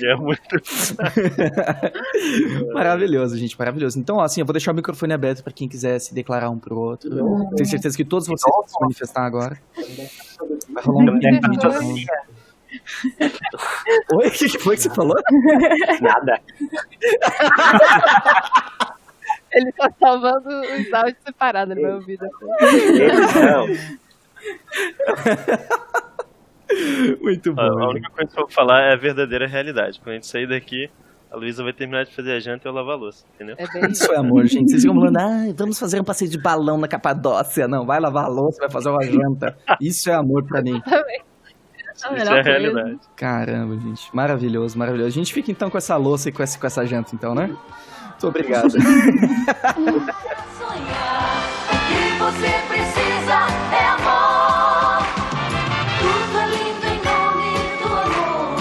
É muito maravilhoso, gente, maravilhoso. Então, assim, eu vou deixar o microfone aberto pra quem quiser se declarar um pro outro. Tenho certeza que todos vocês vão se manifestar agora. Vai rolar um Oi, o que foi que você falou? Nada. Ele tá salvando os áudios separados, ele vai ouvir depois. Muito bom. A única coisa que eu vou falar é a verdadeira realidade. Quando a gente sair daqui, a Luísa vai terminar de fazer a janta e eu lavar a louça, entendeu? Isso é amor, gente. Vocês ficam falando, vamos fazer um passeio de balão na Capadócia. Não, vai lavar a louça, vai fazer uma janta. Isso é amor pra mim. Isso é a realidade. Caramba, gente. Maravilhoso, maravilhoso. A gente fica então com essa louça e com essa janta, então, né? Muito obrigado. Sonhar, o que você precisa é amor. Tudo é lindo em nome do amor.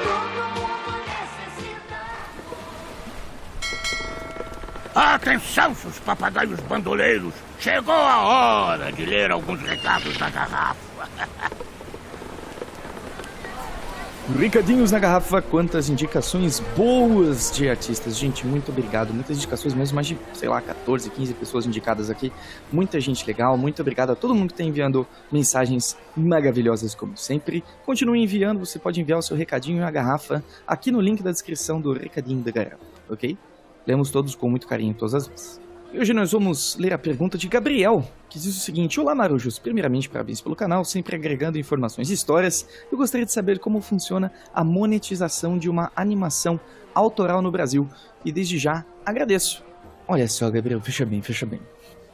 Todo mundo necessita. Atenção, seus papagaios bandoleiros. Chegou a hora de ler alguns recados da garrafa. Recadinhos na garrafa, quantas indicações boas de artistas. Gente, muito obrigado. Muitas indicações mesmo, mais de, 14, 15 pessoas indicadas aqui. Muita gente legal, muito obrigado a todo mundo que está enviando mensagens maravilhosas como sempre. Continue enviando, você pode enviar o seu recadinho na garrafa aqui no link da descrição do Recadinho da Garrafa, ok? Lemos todos com muito carinho todas as vezes. E hoje nós vamos ler a pergunta de Gabriel, que diz o seguinte: olá Marujos, primeiramente parabéns pelo canal, sempre agregando informações e histórias. Eu gostaria de saber como funciona a monetização de uma animação autoral no Brasil, e desde já agradeço. Olha só, Gabriel, fecha bem.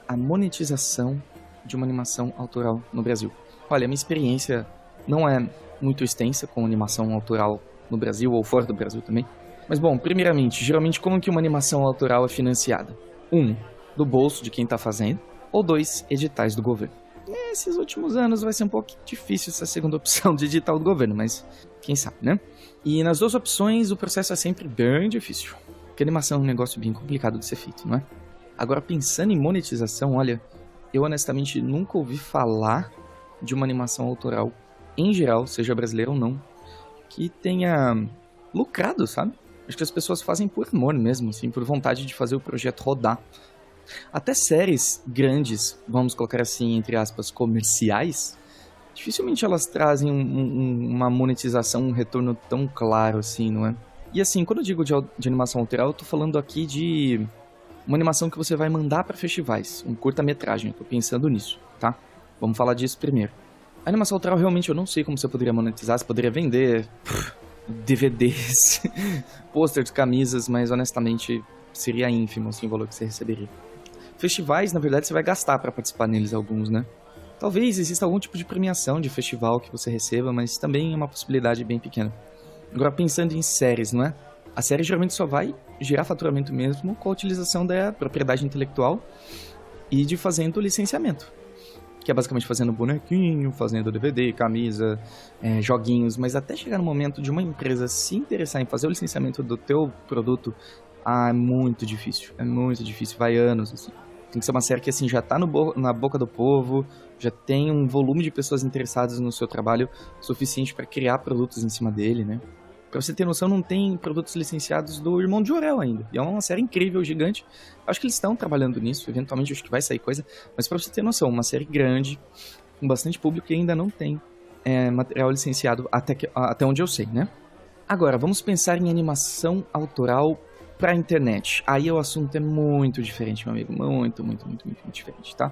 A monetização de uma animação autoral no Brasil. Olha, minha experiência não é muito extensa com animação autoral no Brasil, ou fora do Brasil também. Mas bom, primeiramente, geralmente como que uma animação autoral é financiada? 1. Do bolso de quem está fazendo, ou 2. Editais do governo. Esses últimos anos vai ser um pouco difícil essa segunda opção de edital do governo, mas quem sabe, né? E nas duas opções o processo é sempre bem difícil, porque animação é um negócio bem complicado de ser feito, não é? Agora, pensando em monetização, olha, eu honestamente nunca ouvi falar de uma animação autoral, em geral, seja brasileira ou não, que tenha lucrado, sabe? Acho que as pessoas fazem por amor mesmo, assim, por vontade de fazer o projeto rodar. Até séries grandes, vamos colocar assim, entre aspas, comerciais, dificilmente elas trazem uma monetização, um retorno tão claro assim, não é? E assim, quando eu digo de animação autoral, eu tô falando aqui de uma animação que você vai mandar para festivais, um curta-metragem, eu tô pensando nisso, tá? Vamos falar disso primeiro. A animação autoral realmente eu não sei como você poderia monetizar. Você poderia vender DVDs, posters, camisas, mas honestamente seria ínfimo assim, o valor que você receberia. Festivais, na verdade, você vai gastar para participar neles alguns, né? Talvez exista algum tipo de premiação de festival que você receba, mas também é uma possibilidade bem pequena. Agora, pensando em séries, não é? A série geralmente só vai gerar faturamento mesmo com a utilização da propriedade intelectual e de fazendo licenciamento. Que é basicamente fazendo bonequinho, fazendo DVD, camisa, joguinhos. Mas até chegar no momento de uma empresa se interessar em fazer o licenciamento do teu produto, é muito difícil. É muito difícil, vai anos, assim. Tem que ser uma série que assim, já tá na boca do povo, já tem um volume de pessoas interessadas no seu trabalho suficiente para criar produtos em cima dele, né? Pra você ter noção, não tem produtos licenciados do Irmão de Jorel ainda. E é uma série incrível, gigante. Acho que eles estão trabalhando nisso, eventualmente acho que vai sair coisa. Mas pra você ter noção, uma série grande, com bastante público e ainda não tem material licenciado até onde eu sei, né? Agora, vamos pensar em animação autoral pra internet. Aí o assunto é muito diferente, meu amigo. Muito diferente, tá?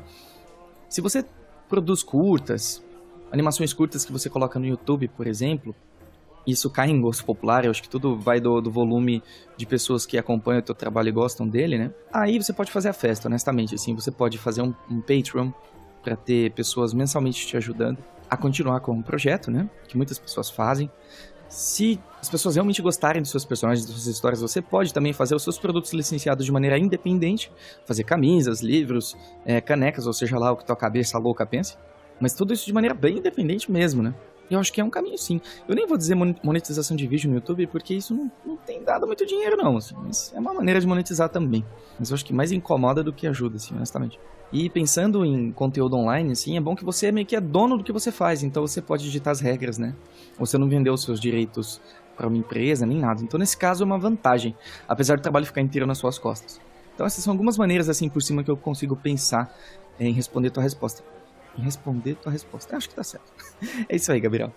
Se você produz curtas, animações curtas que você coloca no YouTube, por exemplo, isso cai em gosto popular, eu acho que tudo vai do volume de pessoas que acompanham o teu trabalho e gostam dele, né? Aí você pode fazer a festa, honestamente, assim, você pode fazer um Patreon para ter pessoas mensalmente te ajudando a continuar com o projeto, né? Que muitas pessoas fazem. Se as pessoas realmente gostarem dos seus personagens, das suas histórias, você pode também fazer os seus produtos licenciados de maneira independente, fazer camisas, livros, canecas, ou seja lá o que tua cabeça louca pense, mas tudo isso de maneira bem independente mesmo, né? Eu acho que é um caminho sim. Eu nem vou dizer monetização de vídeo no YouTube, porque isso não tem dado muito dinheiro não, assim, mas é uma maneira de monetizar também. Mas eu acho que mais incomoda do que ajuda, assim, honestamente. E pensando em conteúdo online, assim, é bom que você meio que é dono do que você faz, então você pode digitar as regras, né? Você não vendeu os seus direitos para uma empresa, nem nada. Então nesse caso é uma vantagem, apesar do trabalho ficar inteiro nas suas costas. Então essas são algumas maneiras, assim, por cima que eu consigo pensar em responder tua resposta. Acho que tá certo. É isso aí, Gabriel.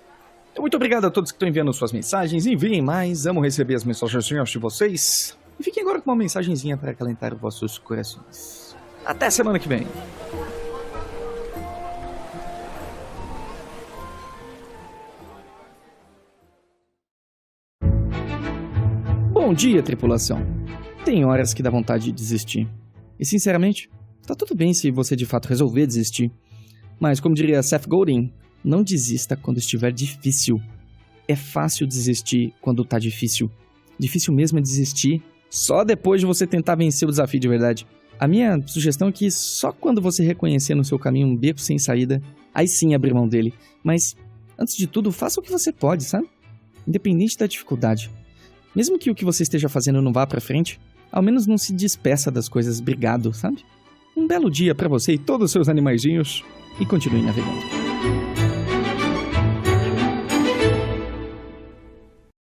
Muito obrigado a todos que estão enviando suas mensagens. Enviem mais, amo receber as mensagenzinhas de vocês. E fiquem agora com uma mensagenzinha para acalentar os vossos corações. Até semana que vem. Bom dia, tripulação. Tem horas que dá vontade de desistir. E sinceramente, tá tudo bem se você de fato resolver desistir. Mas, como diria Seth Godin, não desista quando estiver difícil. É fácil desistir quando tá difícil. Difícil mesmo é desistir só depois de você tentar vencer o desafio de verdade. A minha sugestão é que só quando você reconhecer no seu caminho um beco sem saída, aí sim abrir mão dele. Mas, antes de tudo, faça o que você pode, sabe? Independente da dificuldade. Mesmo que o que você esteja fazendo não vá pra frente, ao menos não se despeça das coisas brigado, sabe? Um belo dia pra você e todos os seus animaizinhos. E continue navegando.